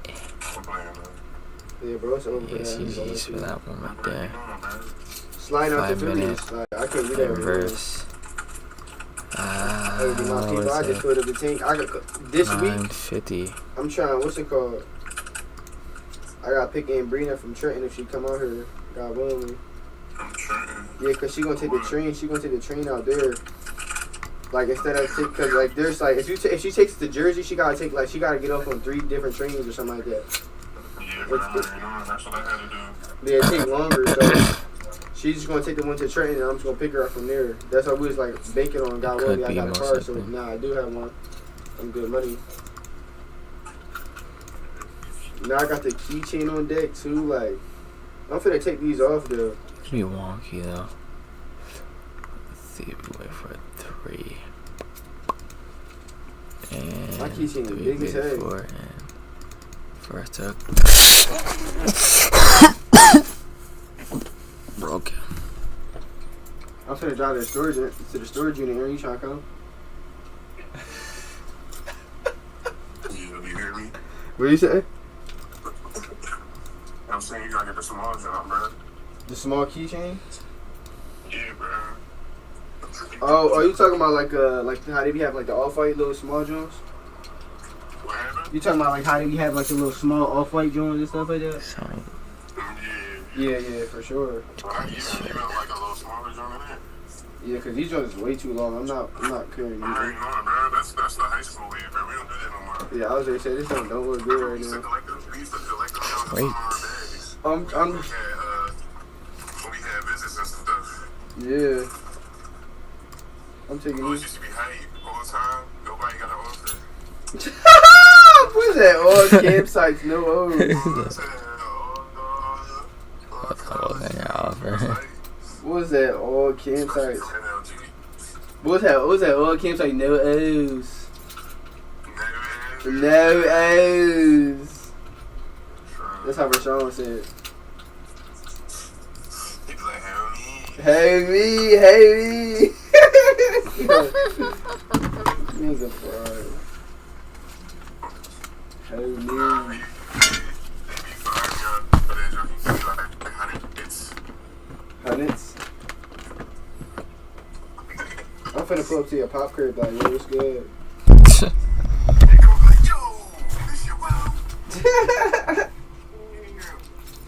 I'm playing though. yeah, bro, it's over. Yeah, GG's for that one right there. Slide out to 5 3 minutes. Like, I can't do that. Reverse. Hey, my people, I just filled up the tank. This week, 950. I'm trying, what's it called? I got pick Aunt Brina from Trenton if she come out here. God willing me. I'm Trenton. Yeah, cause she gonna take the train. She gonna take the train out there. Like instead of cause like there's like if she takes it to Jersey, she gotta get off on 3 different trains or something like that. Yeah, bro, that's what I had to do. Yeah, it take longer. So she's just gonna take the one to Trenton, and I'm just gonna pick her up from there. That's why we was like banking on. God willing, I got a car, so now I do have one. I'm good money. Now I got the keychain on deck too. Like I'm finna take these off though. It's gonna be wonky though. Let's see if we wait for a 3. And my keychain is big as hell. 4 and first took. Broken. I'm finna drive to the storage unit. Aaron, you trying to come? You hear me? What you say? small keychain? Yeah, bro. Oh, are you talking about like how they be having like the off-white little small joints? What happened? You talking about like how they be having like the little small off-white joints and stuff like that? Sound Yeah. Yeah, for sure. Well, you got like a little smaller joint in there. Yeah, cause these joints is way too long. I'm not carrying these. I already know, bro. That's the high school way, bro. We don't do that no more. Yeah, I was gonna say this don't look good right now. We used to collect them on Wait. our bags. I'm When we had visits and stuff. yeah. I'm taking Those these. used to be hype all the time. Nobody got an offer. What's that? All campsites, no O's. Oh, they offer. What was that? All campsites. What was that? All campsite, no O's. No O's. That's how Rashawn said. Hey me. He's a fraud. Hey me. Hundreds. I'm finna pull up to your pop crib like, yo, what's good?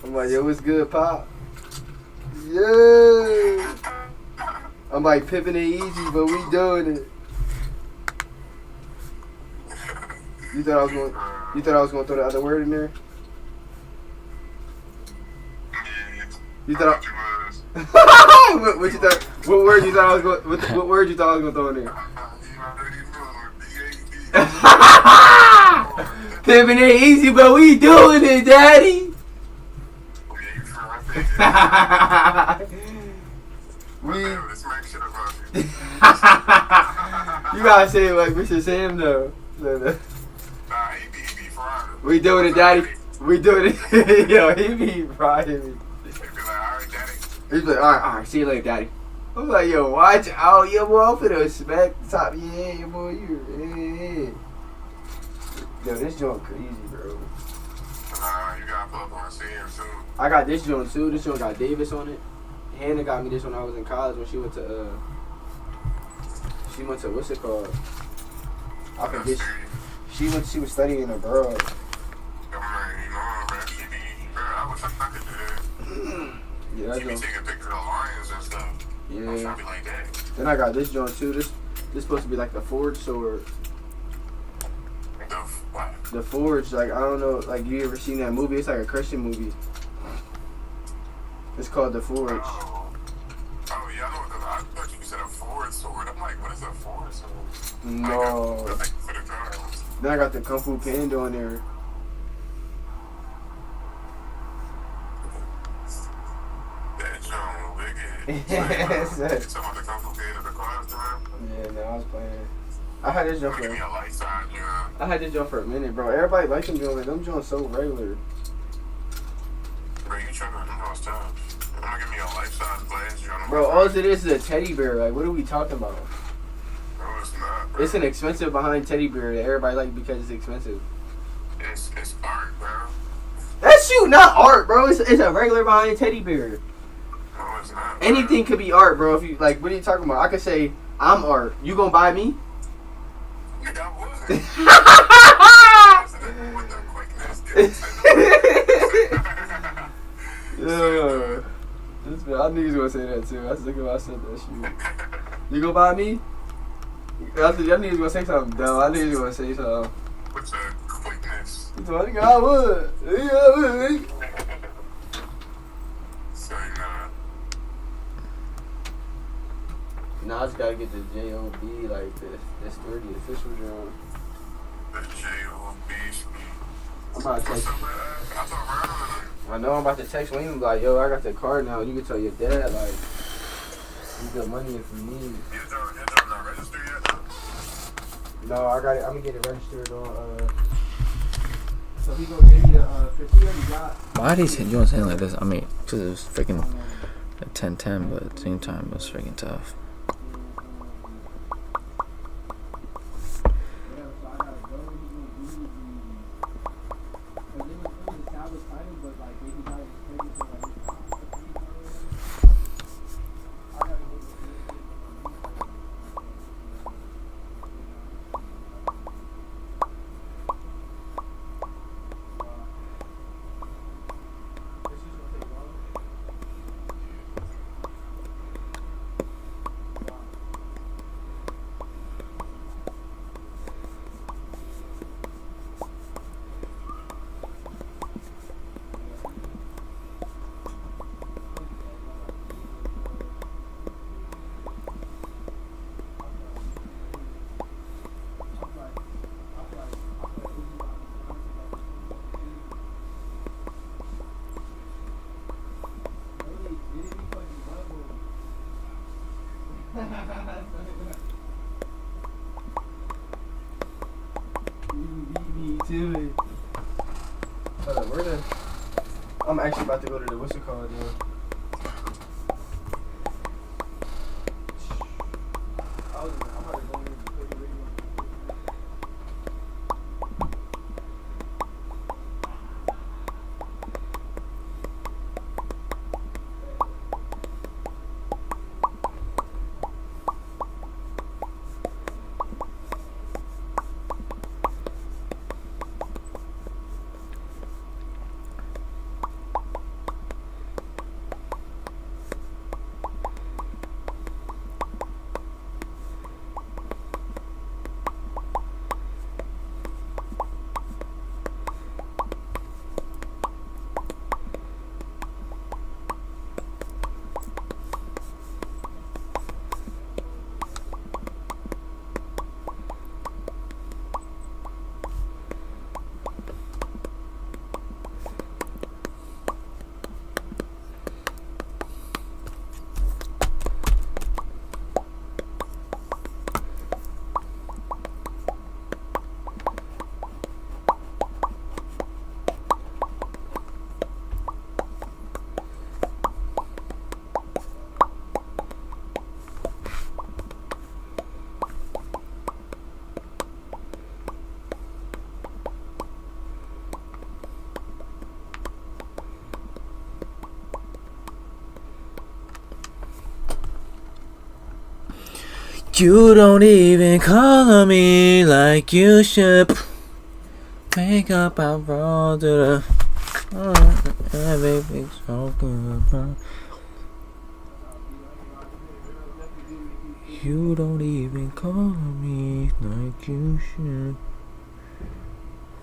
I'm like, yo, what's good, Pop? Yeah. I'm like pimping it easy, but we doing it. You thought I was gonna throw the other word in there? You thought what you thought? What word you thought I was going? What word you thought I was gonna throw in there? Pimping it easy, but we doing it, Daddy. You gotta say it like Mr. Sam though. We doing it, Daddy. We doing it. Yo, he be riding me. He's like, alright, see you later, Daddy. I'm like, yo, watch out, yo, boy. I'm finna smack the top of your head, boy. You, yo, this joint crazy, bro. You gotta pull up on CM soon. I got this joint too. This joint got Davis on it. Hannah got me this when I was in college when she went to what's it called? I forget. She was studying abroad. I wish I could do that. Yeah, that You be joint. taking pictures of lions and stuff. I'm Yeah. trying to be like that. Then I got this joint too. This supposed to be like the Forge sword. What? The Forge, like I don't know, like you ever seen that movie? It's like a Christian movie. It's called The Forge. Oh, yeah, I know what I thought you said a forward sword. I'm like, what is a forward sword? No. Like for the girls. Then I got the Kung Fu Panda on there. That John Wicked. Yes. You talking about the Kung Fu Panda in the class time? Yeah, no, I was playing. I had this joint Give me for a light side, yeah. I had this joint for a minute, bro. Everybody likes them joints. Like, them joints so regular. Bro, you trying to know it's tough. I'm gonna give me a life size glass, John. Bro, all it is a teddy bear. Like, what are we talking about? No, it's not, bro. It's an expensive behind teddy bear that everybody like because it's expensive. It's art, bro. That's you, not art, bro. It's a regular behind teddy bear. No, it's not. Bro. Anything could be art, bro. If you like, what are you talking about? I could say I'm art. You gonna buy me? Nigga, I would. With the quickness, Yeah. I knew he was gonna say that too. I was thinking about I said that shit. You gonna buy me? I knew he was gonna say something dumb. I knew he was gonna say something. With the quickness. He told me, I would. Yeah, I would. So, nah. Nah, I just gotta get the J.O.B. like this 30 official job. The J.O.B. I'm about to text. I thought I know I'm about to text Wayne. Like, yo, I got the card now. You can tell your dad, like, you got money if you need. Your job not registered yet? No, I got it. I'm gonna get it registered on. So he gonna give me the. Cause he already got. Why are these joints hitting like this? I mean, because it was freaking a 10-10, but at the same time, it was freaking tough. Me too. Hold up, where the? I'm actually about to go to the what's it called, dude? I'm about to go in and put it ready. You don't even call me like you should. Wake up, I roll to the. Everything's so good. You don't even call me like you should.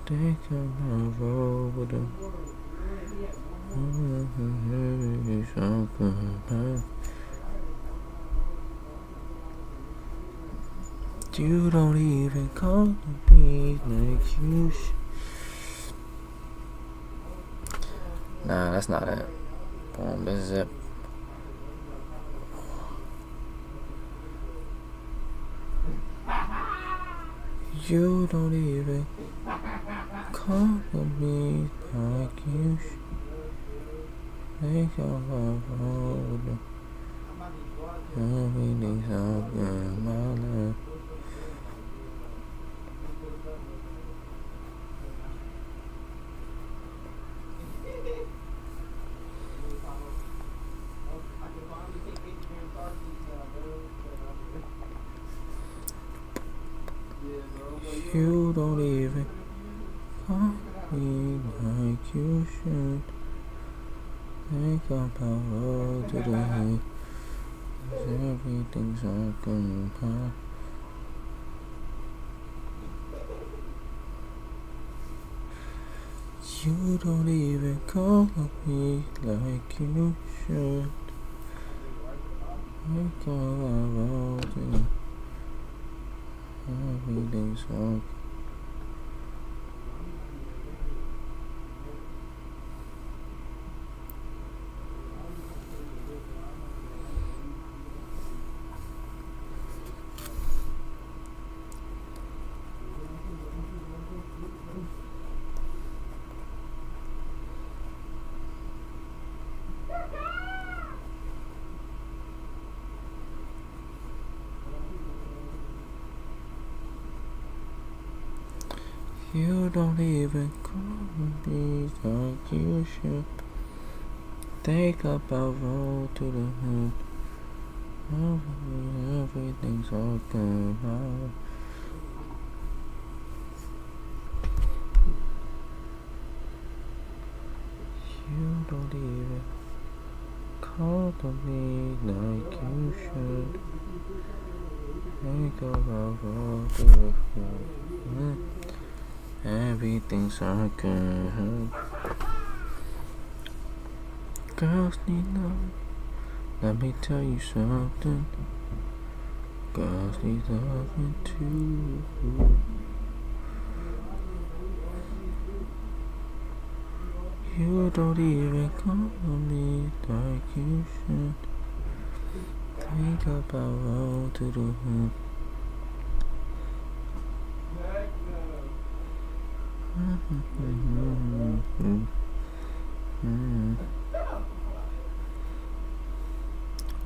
Take up, I roll with the. Everything's so good. You don't even call me like you should. Nah, that's not it. Boom, this is it. You don't even call me like you should. Make your love hold. Everything's so good, my love. You don't even call me like you should. Think about road to the head. Everything's all good, huh? You don't even call me like you should. Think about road to the everything's all You don't even call me like you should. Think about roll to the hood. Everything's all good. You don't even call me like you should. Think about roll to the hood. Everything's all good. Girls need love. Let me tell you something. Girls need loving too. You don't even call me like you should. Think about roll to the hoop.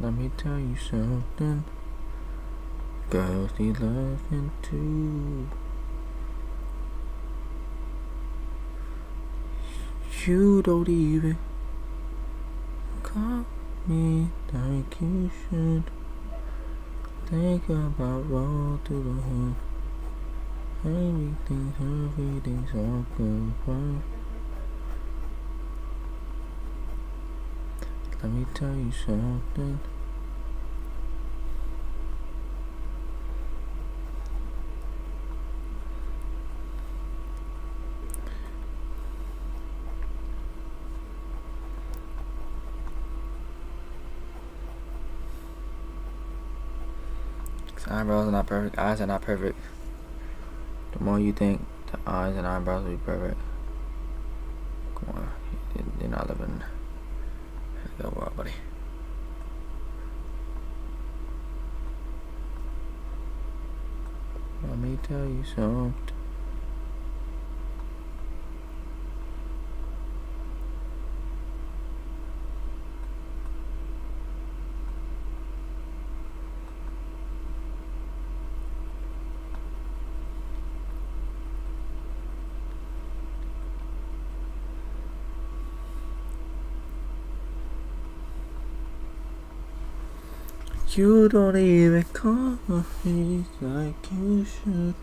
Let me tell you something. Girls need loving too. You don't even call me like you should. Think about roll to the hoop. Everything's all good, right? Let me tell you something. Eyebrows are not perfect. Eyes are not perfect. The more you think, the eyes and eyebrows will be perfect. Come on, you're not living in the world, buddy. Let me tell you something. You don't even call me like you should.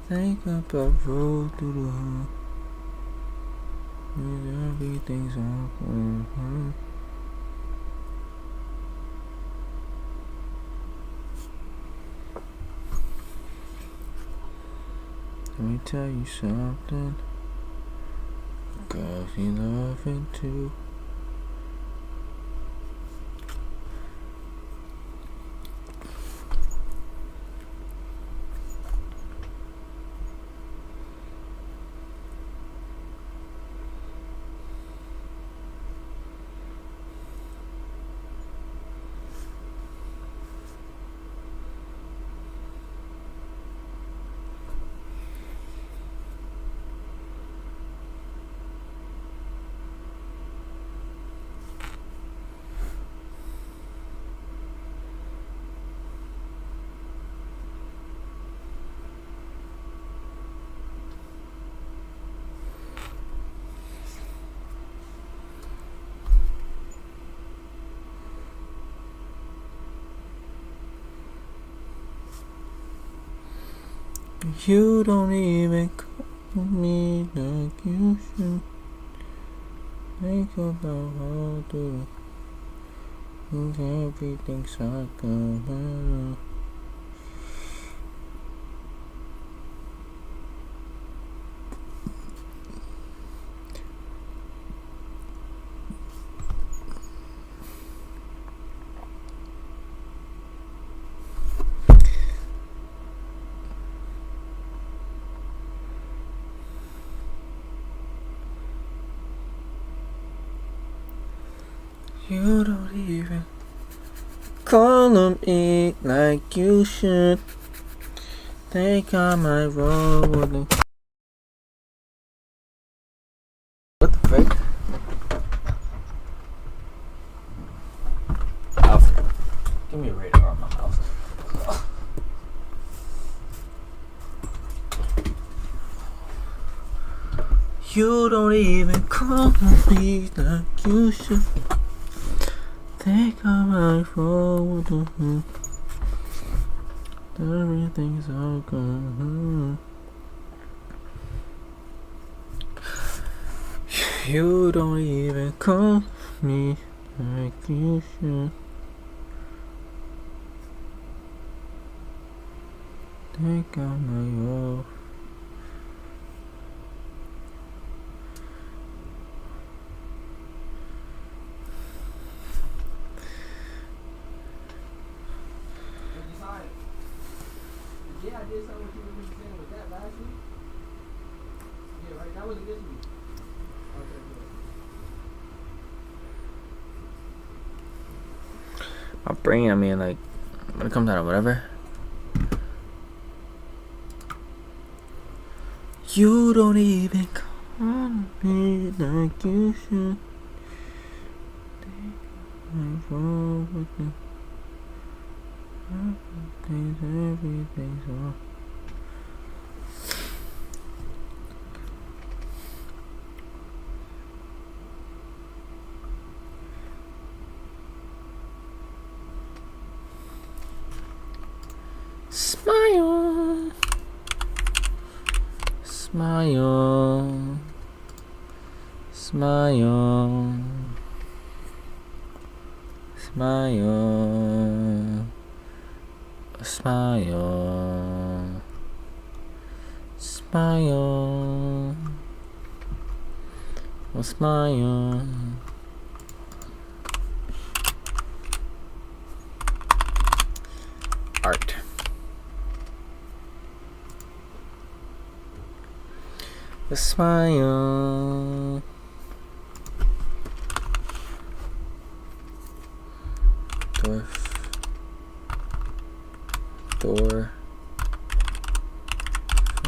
Think about roll through the hood. Everything's all good. Let me tell you something. Girls need loving too. You don't even call me like you should. Think about how to everything's all good. You don't even call on me like you should. Think I might roll with it. What the frick? Alpha. Give me a radar on my Alpha. You don't even call on me like you should. Think I might roll with the hoop. Everything's all good. You don't even call me like you should. Think I might roll. Yeah, I did something what you were saying with that last week. Yeah, right. That wasn't this week. Okay, good. My brain, I mean, like, when it comes out of whatever. You don't even call me like you should. Everything's wrong. Smile, smile, smile, smile, smile, smile, smile. Art. A smile. Door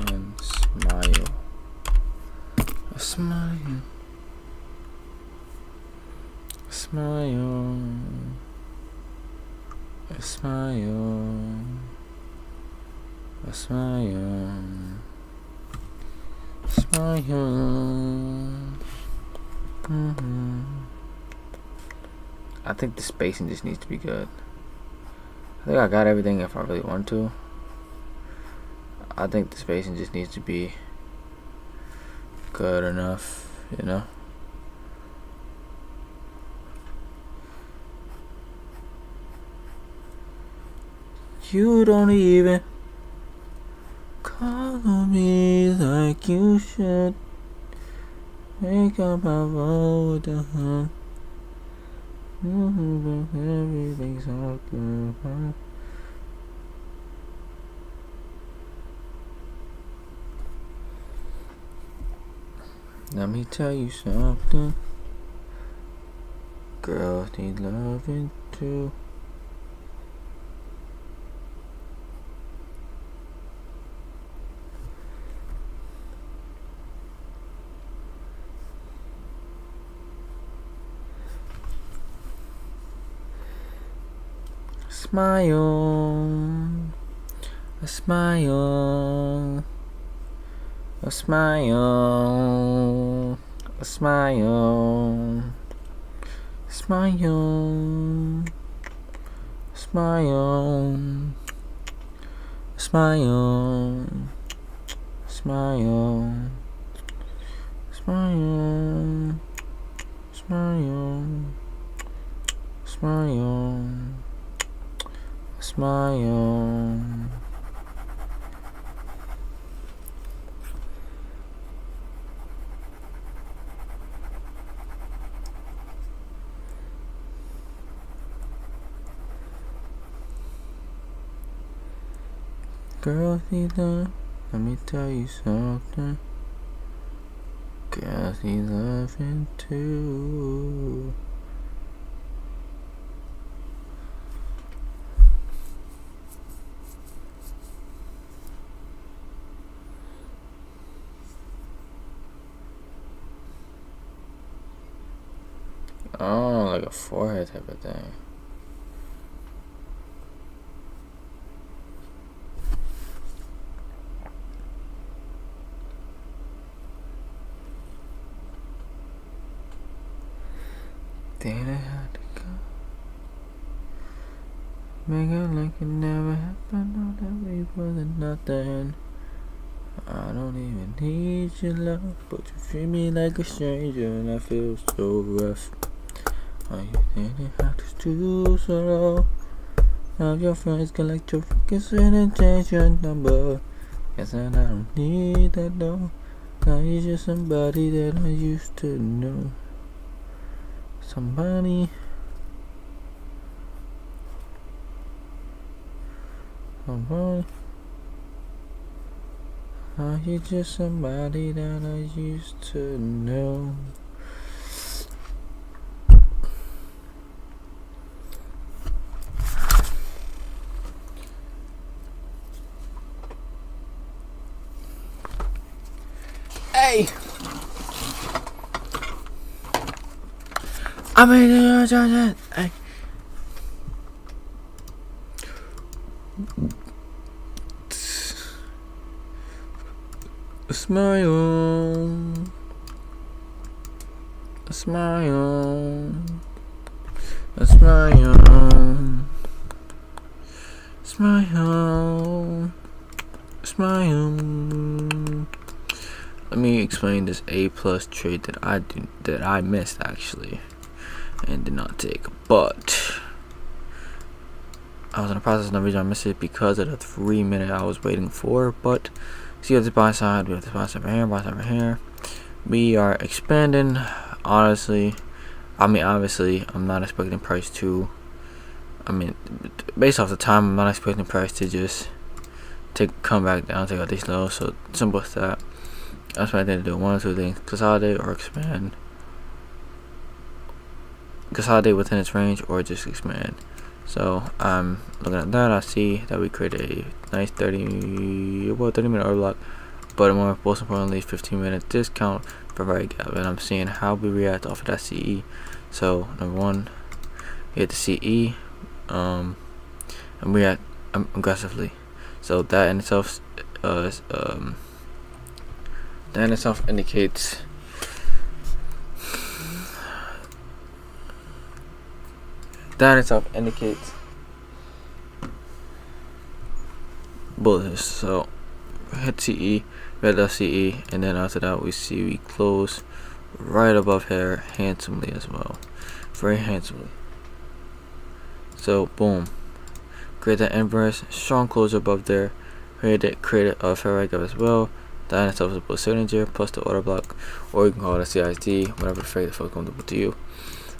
and smile. A smile. A smile. A smile. A smile. Smile. I think the spacing just needs to be good. I think I got everything if I really want to. I think the spacing just needs to be good enough, you know? You don't even call me like you should. Wake up my road with the hunt. Everything's all good, huh? Let me tell you something. Girls need loving too. Smile, a smile, a smile, a smile, smile, smile, smile, smile, smile, smile, smile. Smile. Girls need love. Let me tell you something. Girls need loving too. Oh, like a forehead type of thing. Then I had to go. Make it like it never happened. All that we wasn't nothing. I don't even need your love, but you treat me like a stranger, and I feel so rough. Are you thinking how to do so low? Now your friends collect your focus and change your number. Guess and I don't need that though. Now you're just somebody that I used to know. Somebody. Somebody. Are you just somebody that I used to know? I mean, smile, smile, smile, smile, smile. Let me explain this A+ trade that I missed actually and did not take, but I was in the process. No reason I missed it because of the 3 minute I was waiting for. But see, at the buy side, we have the buy side right here, buy side right here. We are expanding. Honestly, obviously, I'm not expecting price to. Based off the time, I'm not expecting price to just come back down, take out these lows. So simple as that. That's what I did to do. One or two things: consolidate or expand. Consolidate within its range or just expand. So I'm looking at that. I see that we create a nice 30-minute order block, but most importantly 15-minute discount for very gap, and I'm seeing how we react off of that CE. So number one, we hit the CE and react aggressively. So that in itself indicates bullish. So hit CE, we had that CE, and then after that we see we close right above here handsomely as well, very handsomely. So boom, create that inverse, strong close above there, created a fair right gap as well. That in itself is a bullish signature plus the order block, or you can call it a CISD, whatever the fuck is comfortable to you.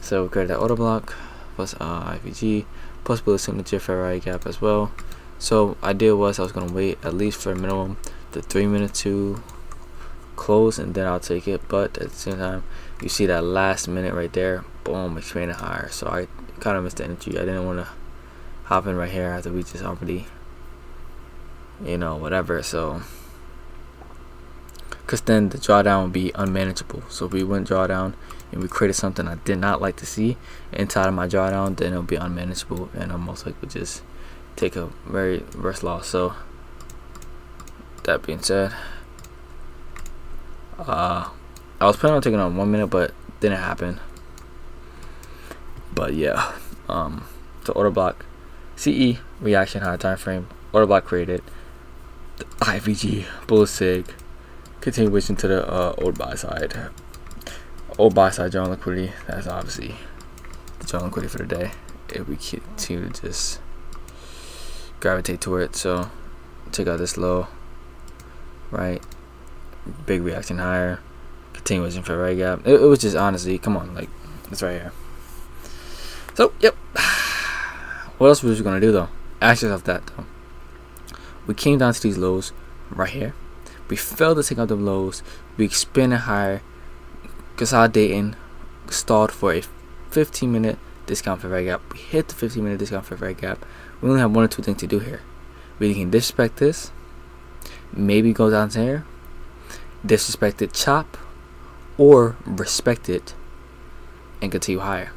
So we create that order block plus IVG plus bullish signature fair right gap as well. So idea was I was gonna wait at least for a minimum the 3 minutes to close, and then I'll take it. But at the same time, you see that last minute right there, boom, expanded higher. So I kind of missed the energy. I didn't want to hop in right here after we just already, whatever. So because then the drawdown would be unmanageable. So if we went drawdown and we created something I did not like to see inside of my drawdown, then it'll be unmanageable, and I most likely just take a very worse loss. So that being said, I was planning on taking on 1 minute, but didn't happen. But yeah, the order block, CE reaction high time frame, order block created, the IVG bull sig, continuation to the old buy side general liquidity. That's obviously the general liquidity for the day. If we continue to just gravitate toward it, so take out this low, right? Big reaction higher, continuation for right gap. It was just honestly, come on, like it's right here. So yep. What else was we gonna do though? Actions of that though. We came down to these lows right here. We failed to take out the lows. We expanded higher, consolidating, stalled for a 15-minute discount for right gap. We hit the 15-minute discount for right gap. We only have one or two things to do here. We can disrespect this, maybe go down to here, disrespect it, chop, or respect it and continue higher.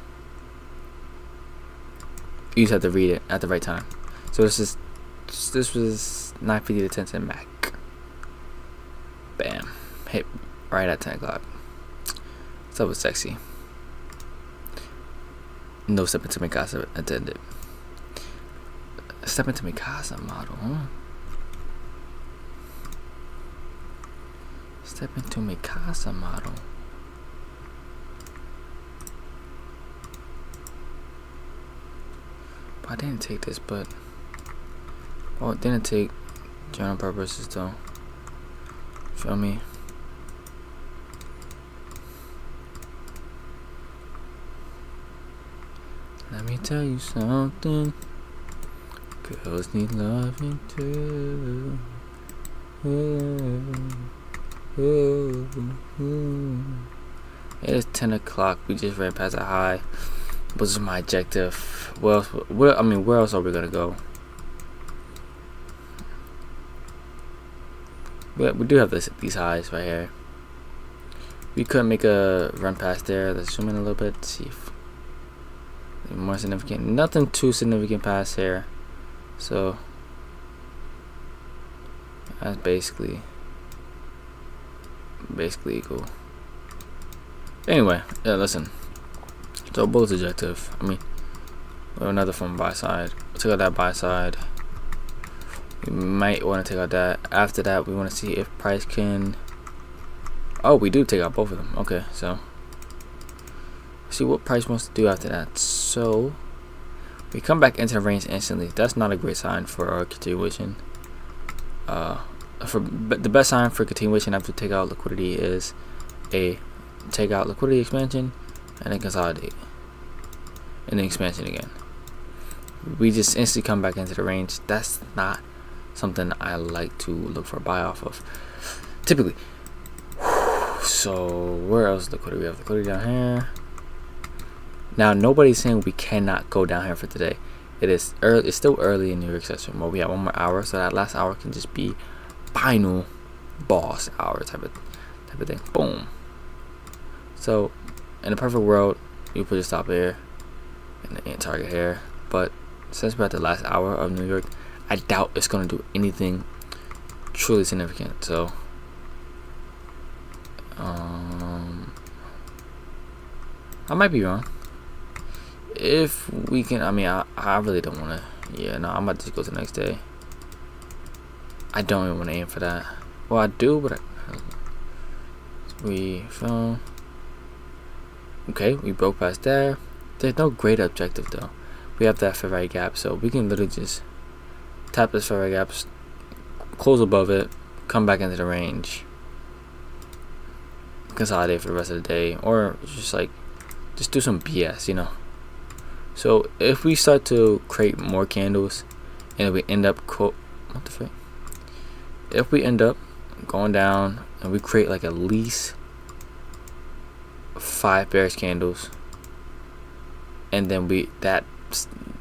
You just have to read it at the right time. So this was 9:50 to 10 Mac. Bam, hit right at 10 o'clock. So that was sexy. No step into my casa attended. Step into my casa model, huh? Step into my casa model. I didn't take this, but it didn't take general purposes though. Feel me? Let me tell you something. Girls need loving too. It is 10 o'clock. We just ran past a high. This is my objective. Where else are we gonna go? We do have these highs right here. We could make a run past there. Let's zoom in a little bit. See if more significant. Nothing too significant past here. So that's basically equal. Anyway, yeah, listen. So bullet's objective. I mean, we have another from buy side. We'll take out that buy side. We might want to take out that. After that, we want to see if price can. Oh, we do take out both of them. Okay, so see what price wants to do after that. So we come back into the range instantly. That's not a great sign for our continuation. The best sign for continuation after take out liquidity is a take out liquidity expansion and then consolidate and then expansion again. We just instantly come back into the range. That's not something I like to look for a buy off of typically. So where else liquidity? We have liquidity down here. Now nobody's saying we cannot go down here for today. It is early. It's still early in New York session. Well, we have 1 more hour, so that last hour can just be final boss hour type of thing. Boom. So in a perfect world, you put your stop here and target here. But since we're at the last hour of New York, I doubt it's gonna do anything truly significant. So I might be wrong. If we can, I mean, I really don't want to. Yeah, no, I'm about to just go to the next day. I don't even want to aim for that. Well, I do, but we fell. Okay, we broke past there. There's no great objective though. We have that fair value gap, so we can literally just tap this fair value gap, close above it, come back into the range, consolidate for the rest of the day, or just do some BS, you know. So if we start to create more candles and we end up if we end up going down and we create like at least 5 bearish candles, and then that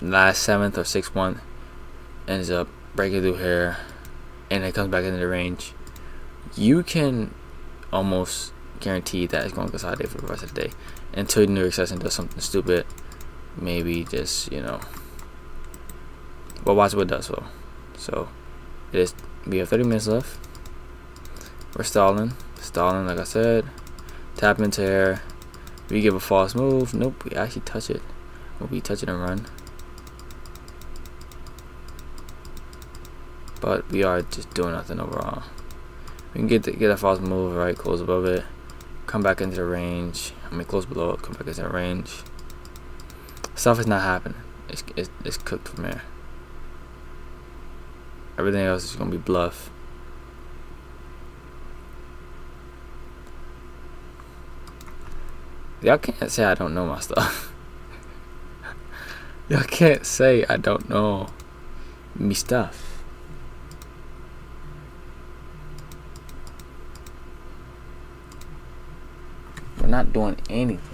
last 7th or 6th one ends up breaking through here and it comes back into the range, you can almost guarantee that it's going to consolidate for the rest of the day until New York session does something stupid. Maybe just, you know, well, watch what it does though. So we have 30 minutes left. We're stalling like I said. Tap into here. We give a false move. Nope, we actually touch it. We touch it and run. But we are just doing nothing overall. We can get a false move, right? Close above it. Come back into the range. I mean, close below it. Come back into the range. Stuff is not happening. It's cooked from here. Everything else is gonna be bluff. Y'all can't say I don't know my stuff. Y'all can't say I don't know me stuff. We're not doing anything.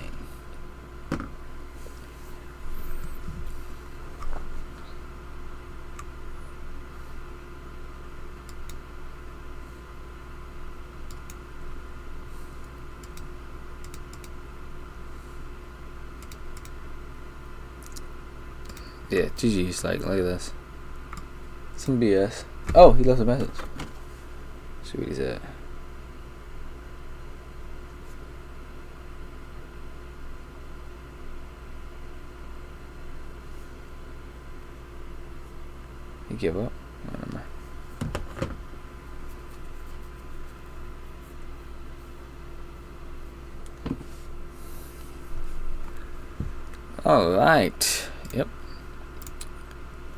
Yeah, GG's, like, look at this. Some BS. Oh, he left a message. See what he said. He give up? Oh, never mind. Alright. Yep.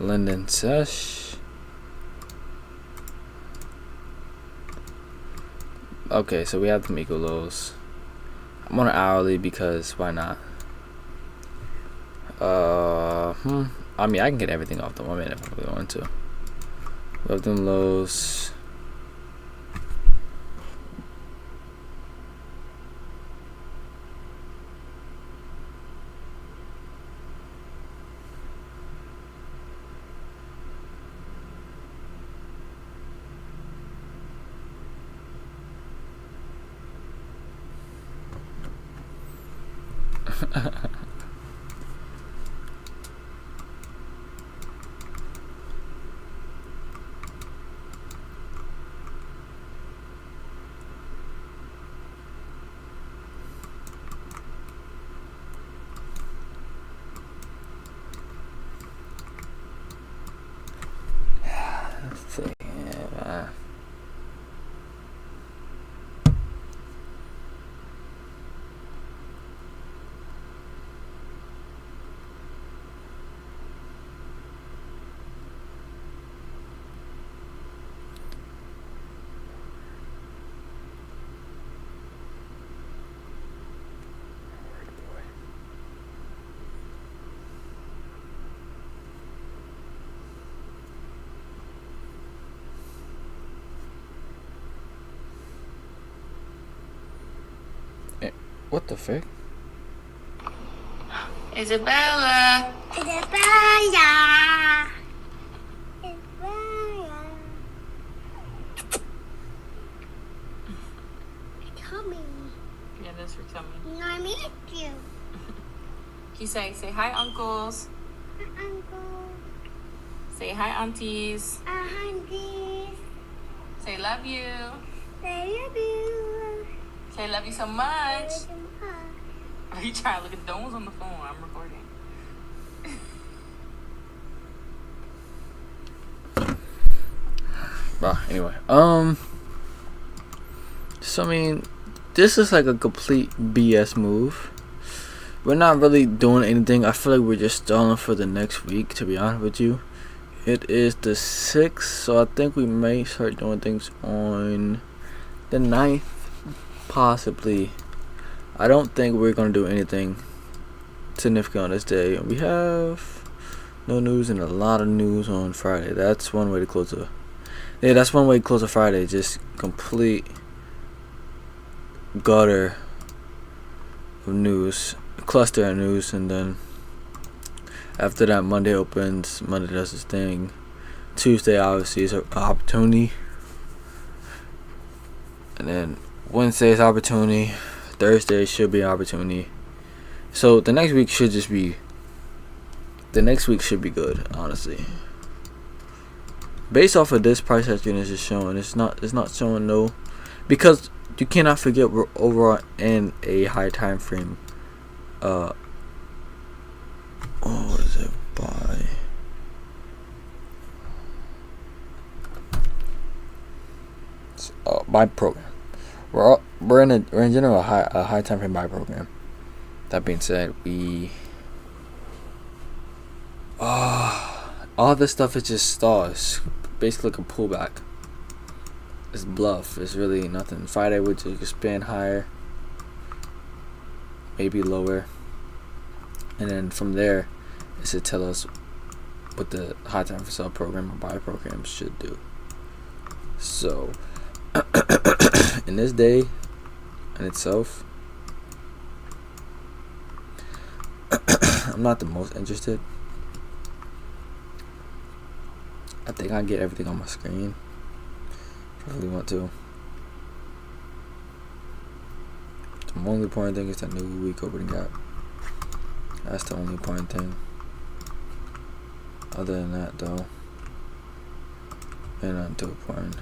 London Sess. Okay, so we have the Miko lows. I'm on an hourly because why not? I mean, I can get everything off the 1 minute if I really want to. We have them lows. Yeah. What the frick? Isabella. Isabella. Isabella. Tummy. Yeah, that's your tummy. You know I missed you. You say hi, uncles. Hi, Uncle. Say hi, aunties. Aunties. Say love you. I love you. Say love you so much. Are you trying to look at those on the phone? I'm recording. Bah, anyway. So I mean, this is like a complete BS move. We're not really doing anything. I feel like we're just stalling for the next week, to be honest with you. It is the 6th, so I think we may start doing things on the 9th, possibly. I don't think we're going to do anything significant on this day. We have no news and a lot of news on Friday. That's one way to close a... Yeah, that's one way to close a Friday. Just complete gutter of news. Cluster of news, and then after that Monday opens. Monday does its thing. Tuesday obviously is an opportunity, and then Wednesday is opportunity. Thursday should be opportunity. So the next week should be good, honestly. Based off of this price action is just showing, it's not showing no, because you cannot forget we're overall in a high time frame. What is it by program? We're in general a high time frame buy program. That being said, all this stuff is just stalls, basically like a pullback. It's bluff. It's really nothing. Friday would just expand higher, maybe lower, and then from there it should tell us what the high time for sell program or buy program should do. So in this day in itself, I'm not the most interested. I think I get everything on my screen if I really want to. The only important thing is that new week opening gap. That's the only important thing. Other than that, though, ain't nothing too important.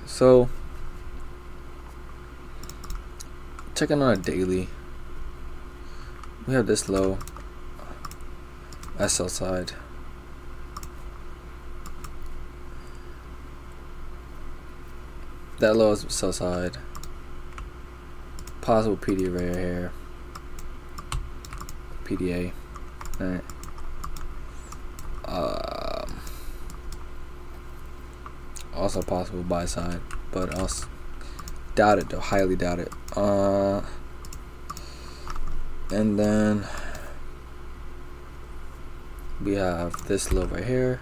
So, checking on a daily, we have this low. That's sell side. That low is sell side. Possible PDA right here. PDA. Alright. Also possible buy side, but I'll doubt it though. Highly doubt it. And then we have this low right here.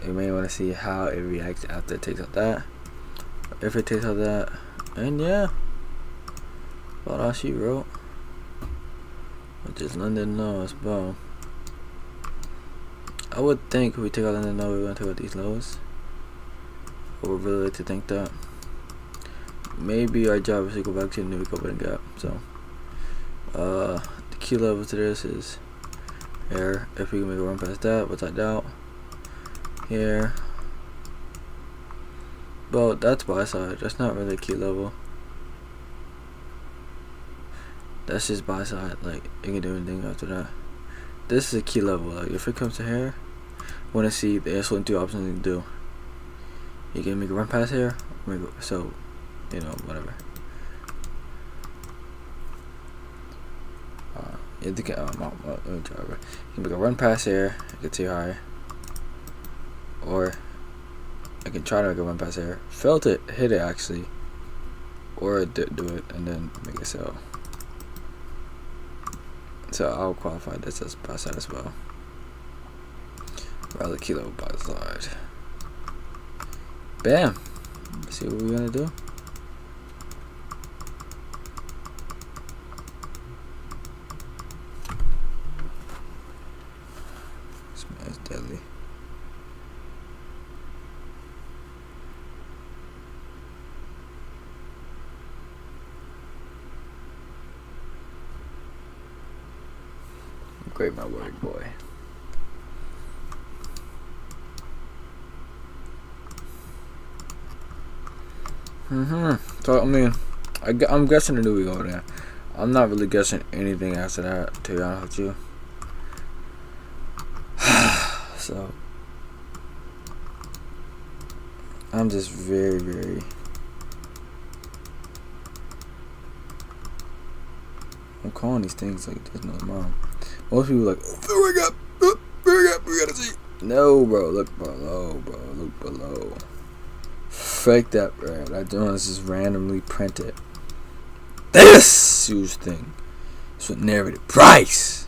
You may want to see how it reacts after it takes out that. If it takes out that, and yeah, about all she wrote. Which is London knows, bro. I would think if we take out London knows, we're gonna take out these lows. I would really like to think that. Maybe our job is to go back to the new week opening gap. So, the key level to this is here. If we can make a run past that, which I doubt. Here. Well, that's buy side. That's not really a key level. That's just by side. Like, you can do anything after that. This is a key level. Like, if it comes to here, want to see there's only 2 options you can do. You can make a run pass here, so, you know, whatever. You can, you can make a run pass here, get too high, or I can try to make a run pass here, fail to hit it actually, or do it and then make it so. So I'll qualify this as by side as well. Rather kilo by side. Bam. Let's see what we're gonna do. This man's deadly. Great, my word, boy. So I mean, I'm guessing the new we go there. I'm not really guessing anything after that, to be honest with you. So I'm just very. I'm calling these things like there's no tomorrow. Most people are like, oh, we gotta see. No, bro, look below, look below. Fake that, bro. That doing is just randomly printed. This huge thing. It's with narrative price.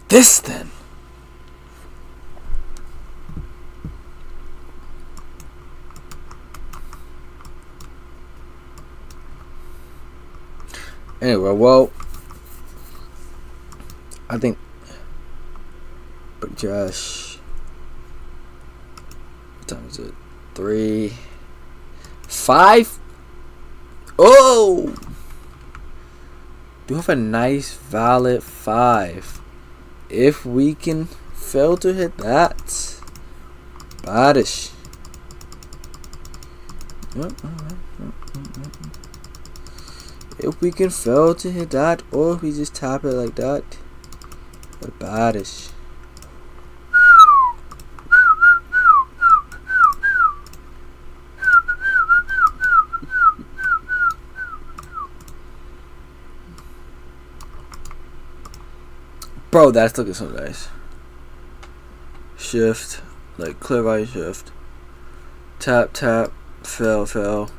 This then. Anyway, well, I think, but Josh, what time is it? 3, 5. Oh, do have a nice valid 5. If we can fail to hit that, badish. If we can fail to hit that, or if we just tap it like that, what badish. Bro, that's looking so nice. Shift, like clear right shift. Tap, fail.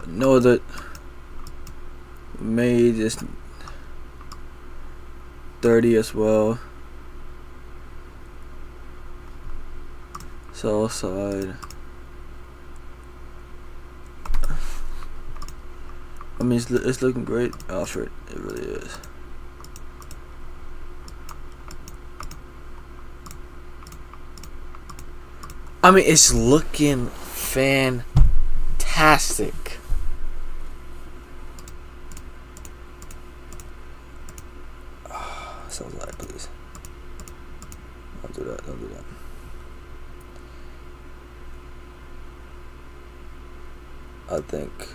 Know that made this 30 as well. Sell side. I mean, it's looking great, Alfred. It really is. I mean, it's looking fantastic. So light, please. Don't do that. I think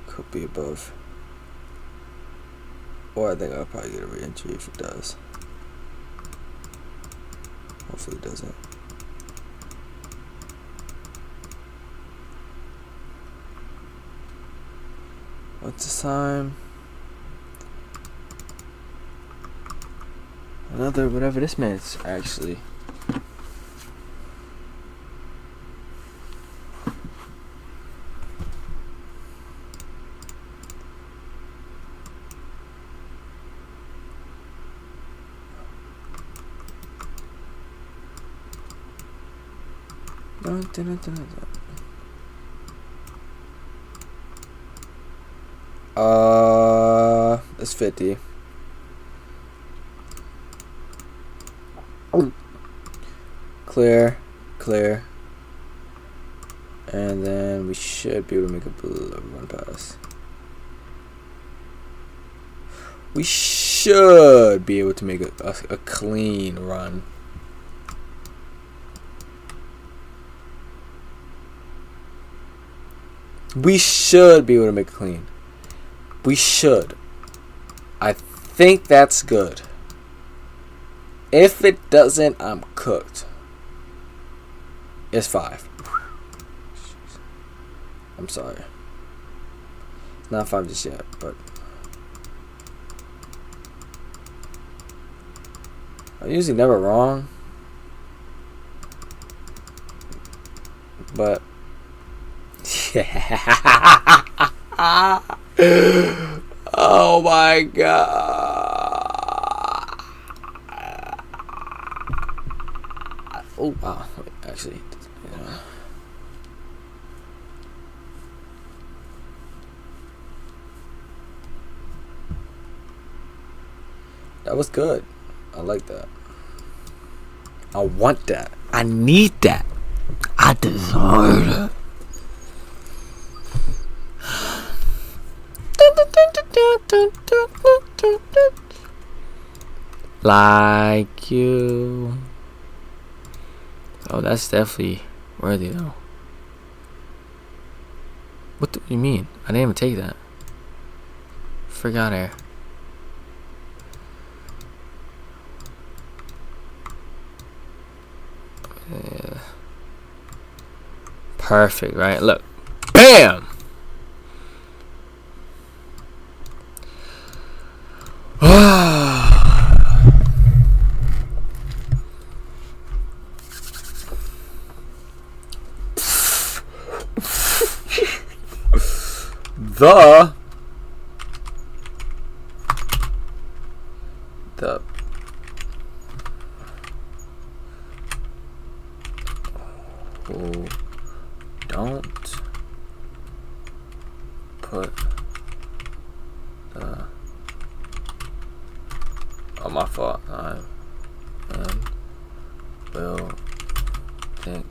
could be above. Or I think I'll probably get a re-entry if it does. Hopefully it doesn't. What's the time? Another whatever this man's actually. It's 50. Clear. And then we should be able to make a run pass. We should be able to make a clean run. We should be able to make it clean. We should. I think that's good. If it doesn't, I'm cooked. It's 5. I'm sorry. It's not 5 just yet, but I'm usually never wrong. But yeah. Oh my god. Oh wow. Wait, actually, yeah. That was good. I like that. I want that. I need that. I desire it. Like you. Oh, that's definitely worthy though. What do you mean? I didn't even take that. Forgot air. Yeah. Perfect, right? Look. BAM! The who don't put the oh my fault time and will think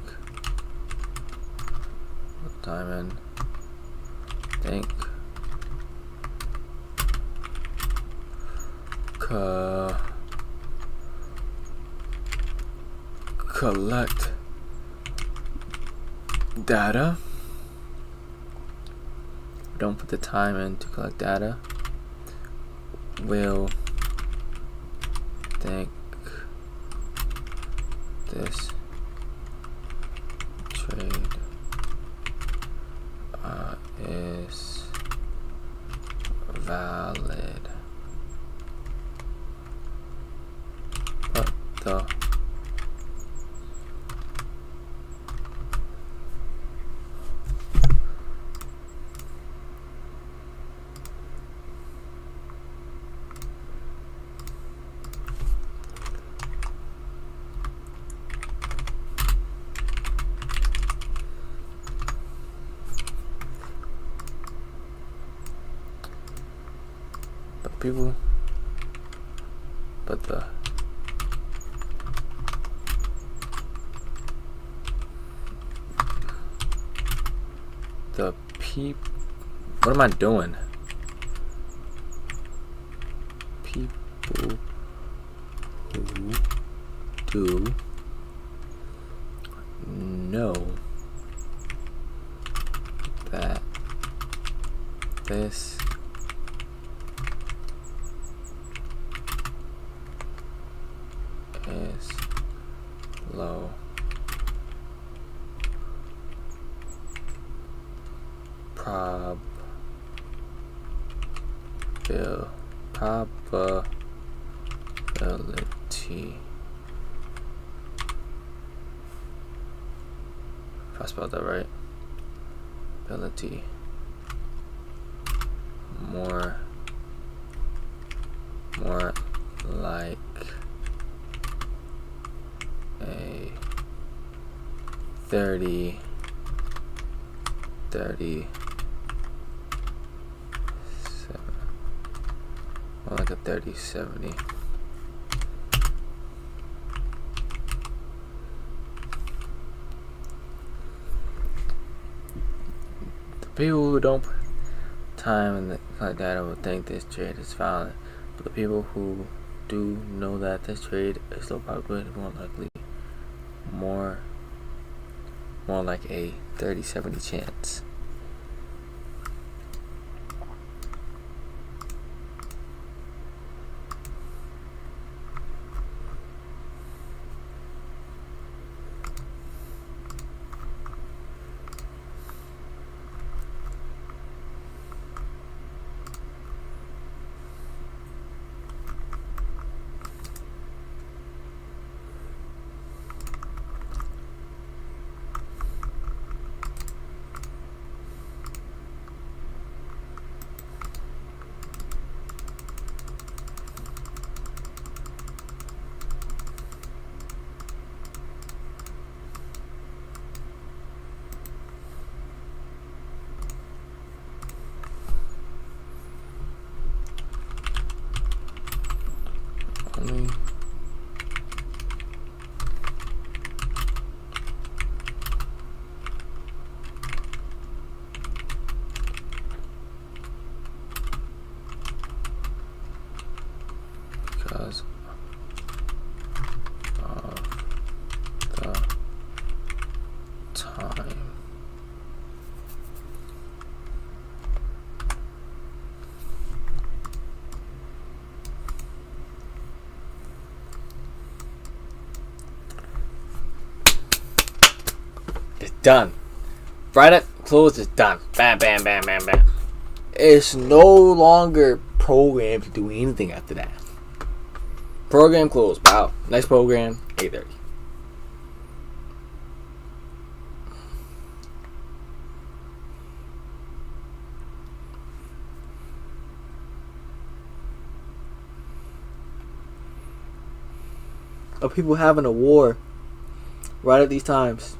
time and think collect data. Don't put the time in to collect data. Will think this trade is valid. But the people, but the peep. What am I doing? People who do know that this is low probability. If I spelled that right. Ability. More like a 30 more like a 30-70. The people who don't put time and collect data will think this trade is valid, but the people who do know that this trade is low probability, more likely, more like a 30-70 chance. done. Friday close is done. Bam, bam, bam, bam, bam. It's no longer programmed to do anything after that. Program closed. Wow. Next program, 8:30. Are people having a war right at these times?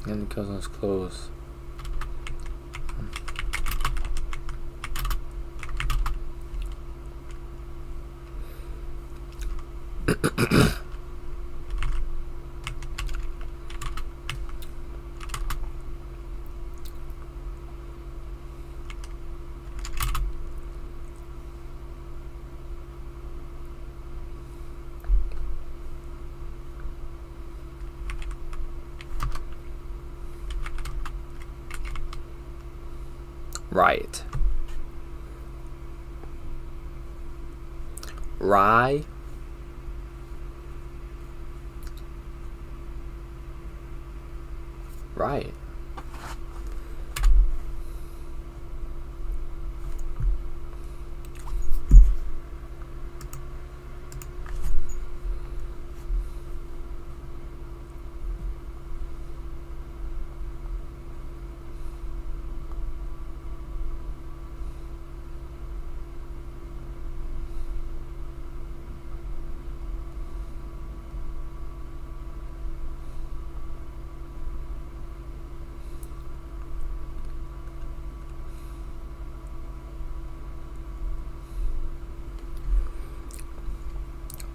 And the cousin's close. Riot. Rye. Riot.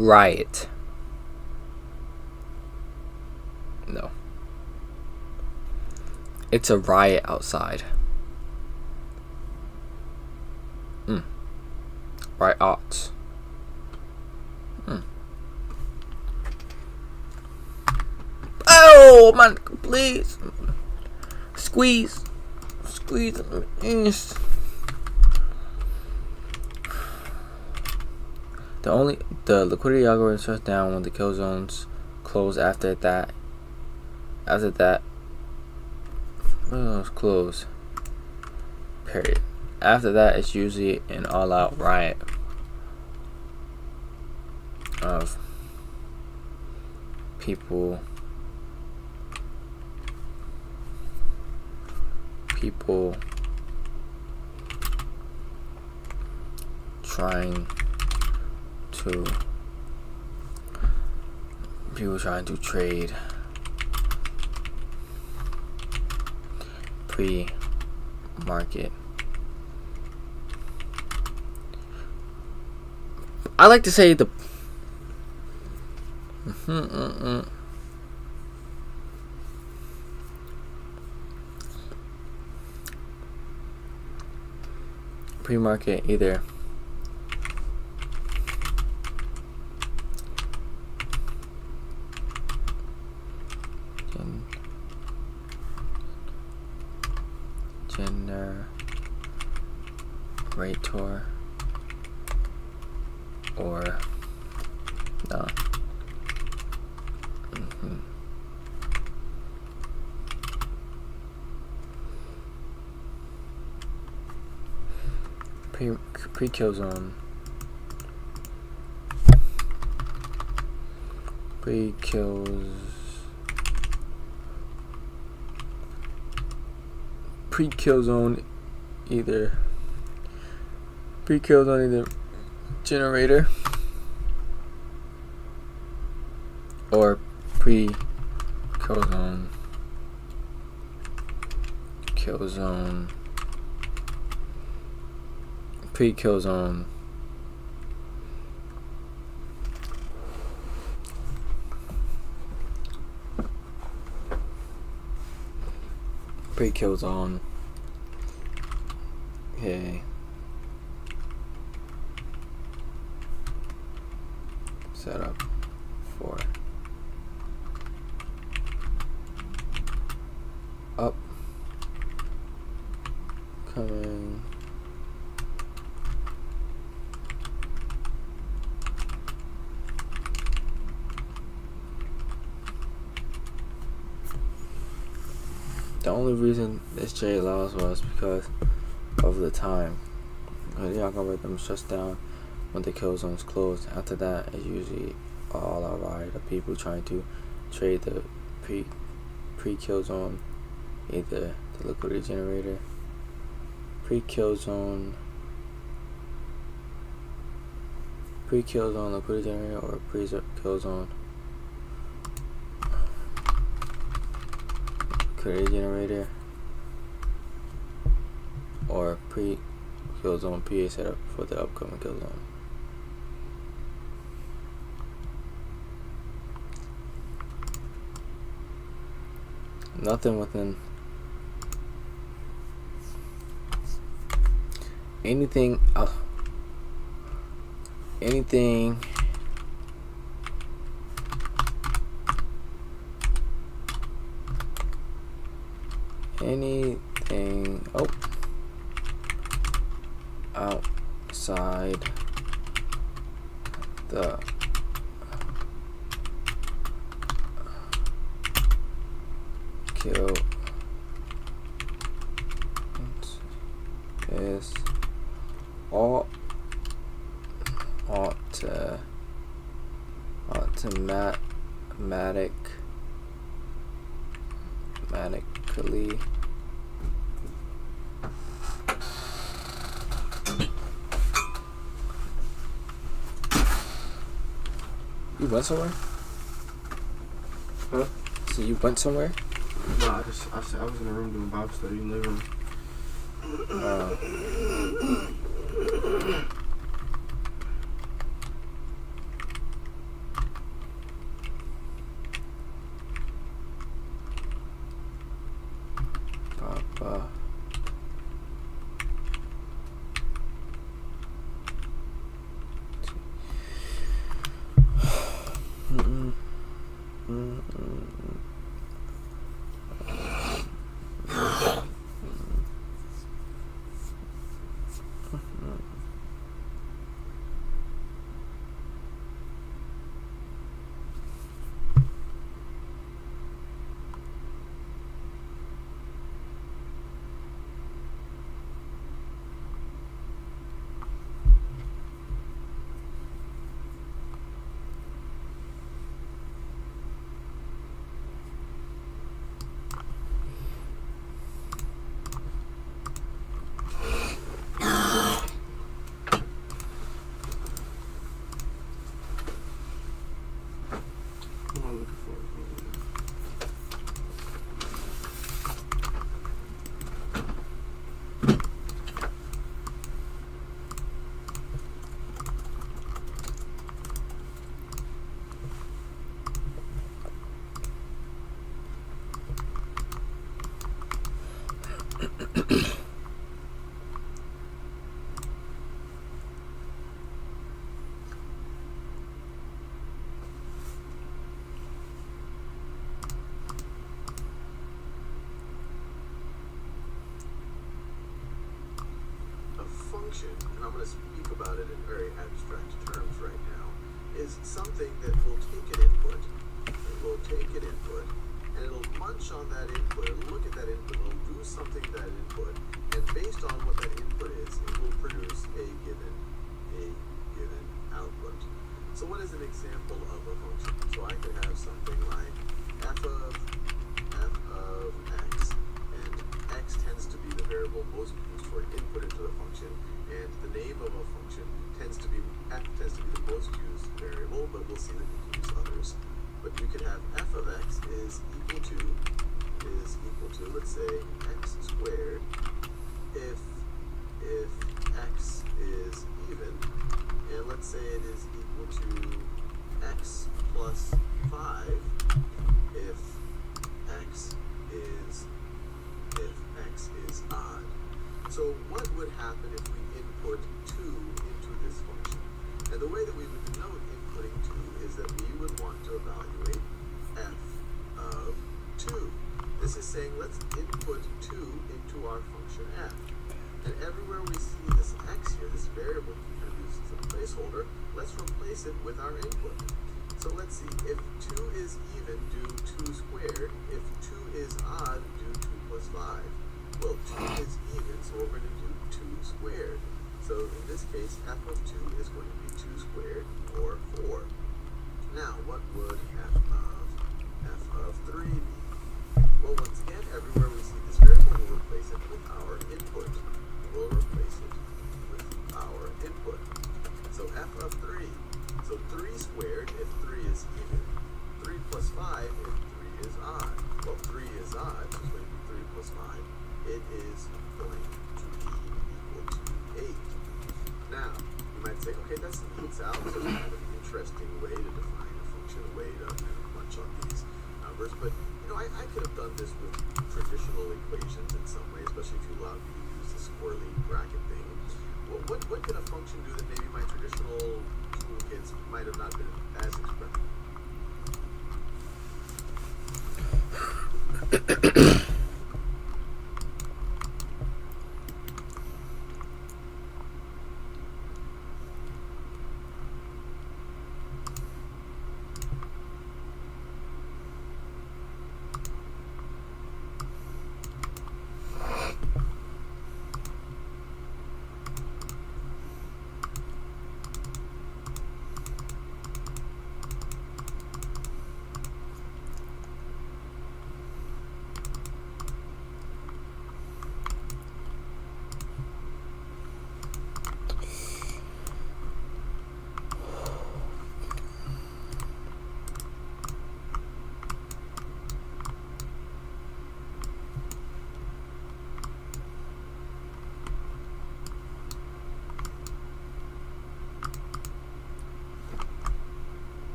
Riot. No. It's a riot outside. Riot. Oh man, please. Squeeze. Squeeze. The liquidity algorithm shuts down when the kill zones close. After that, close. Period. After that, it's usually an all-out riot of people trying to trade pre-market. I like to say the pre-market either generator or no. Pre-kill zone. Pre-kill zone either generator or pre-kill zone pre-kill zone pre-kill zone okay, set up for upcoming the only reason this J allows was because of the time. The algorithm shuts down when the kill zone's closed. After that, it's usually all alright. The people trying to trade the pre-kill zone, either the liquidity generator, pre-kill zone liquidity generator, or pre-kill zone liquidity generator, or pre-kill zone PA setup for the upcoming kill zone. Nothing within anything outside the kill is automatically You went somewhere? Huh? So you went somewhere? No, I was in the room doing Bible study in the living room. Papa. function, and I'm going to speak about it in very abstract terms right now, is something that will take an input, and it'll munch on that input, it'll look at that input, it'll do something to that input, and based on what that input is, it will produce a given output. So what is an example of a function? So I could have something like f of x, and x tends to be the variable most used for input into the function, and the name of a function tends to be the most used variable, but we'll see that we can use others. But you could have f of x is equal to, let's say, x squared if x is even, and let's say it is equal to x plus 5 if x is odd. So what would happen if we input 2 into this function? And the way that we would denote inputting 2 is that we would want to evaluate f of 2. This is saying let's input 2 into our function f. And everywhere we see this x here, this variable we kind of use as a placeholder, let's replace it with our input. So let's see, if 2 is even, do 2 squared. If 2 is odd, do 2 plus 5. Well, 2 is even, so we're going to do 2 squared. So in this case, f of 2 is going to be 2 squared, or 4. Now, what would f of 3 be? Well, once again, everywhere we see this variable, we'll replace it with our input. So f of 3. So 3 squared if 3 is even. 3 plus 5 if 3 is odd. Well, 3 is odd, so it's going to be 3 plus 5. It is going to be equal to 8. Now, you might say, okay, that's neat, Sal. This is kind of an interesting way to define a function, a way to kind of punch on these numbers. But, I could have done this with traditional equations in some way, especially if you allowed me to use the squirrely bracket thing. Well, what can a function do that maybe my traditional school kids might have not been as expressive?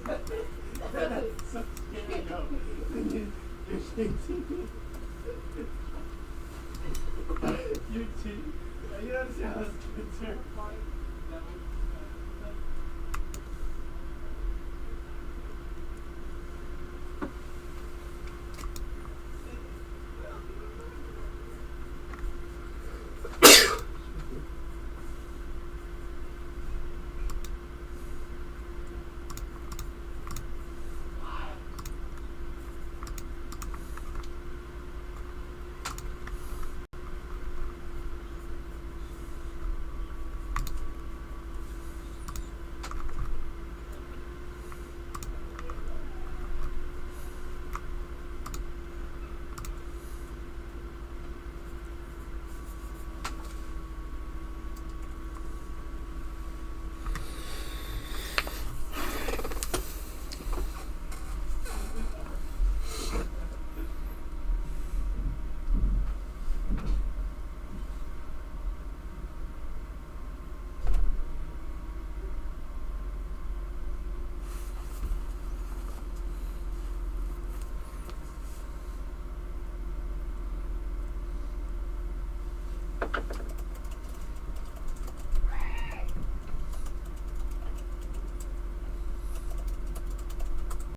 That's so scary, yo. You're cheating. You're cheating. You understand how terrifying that would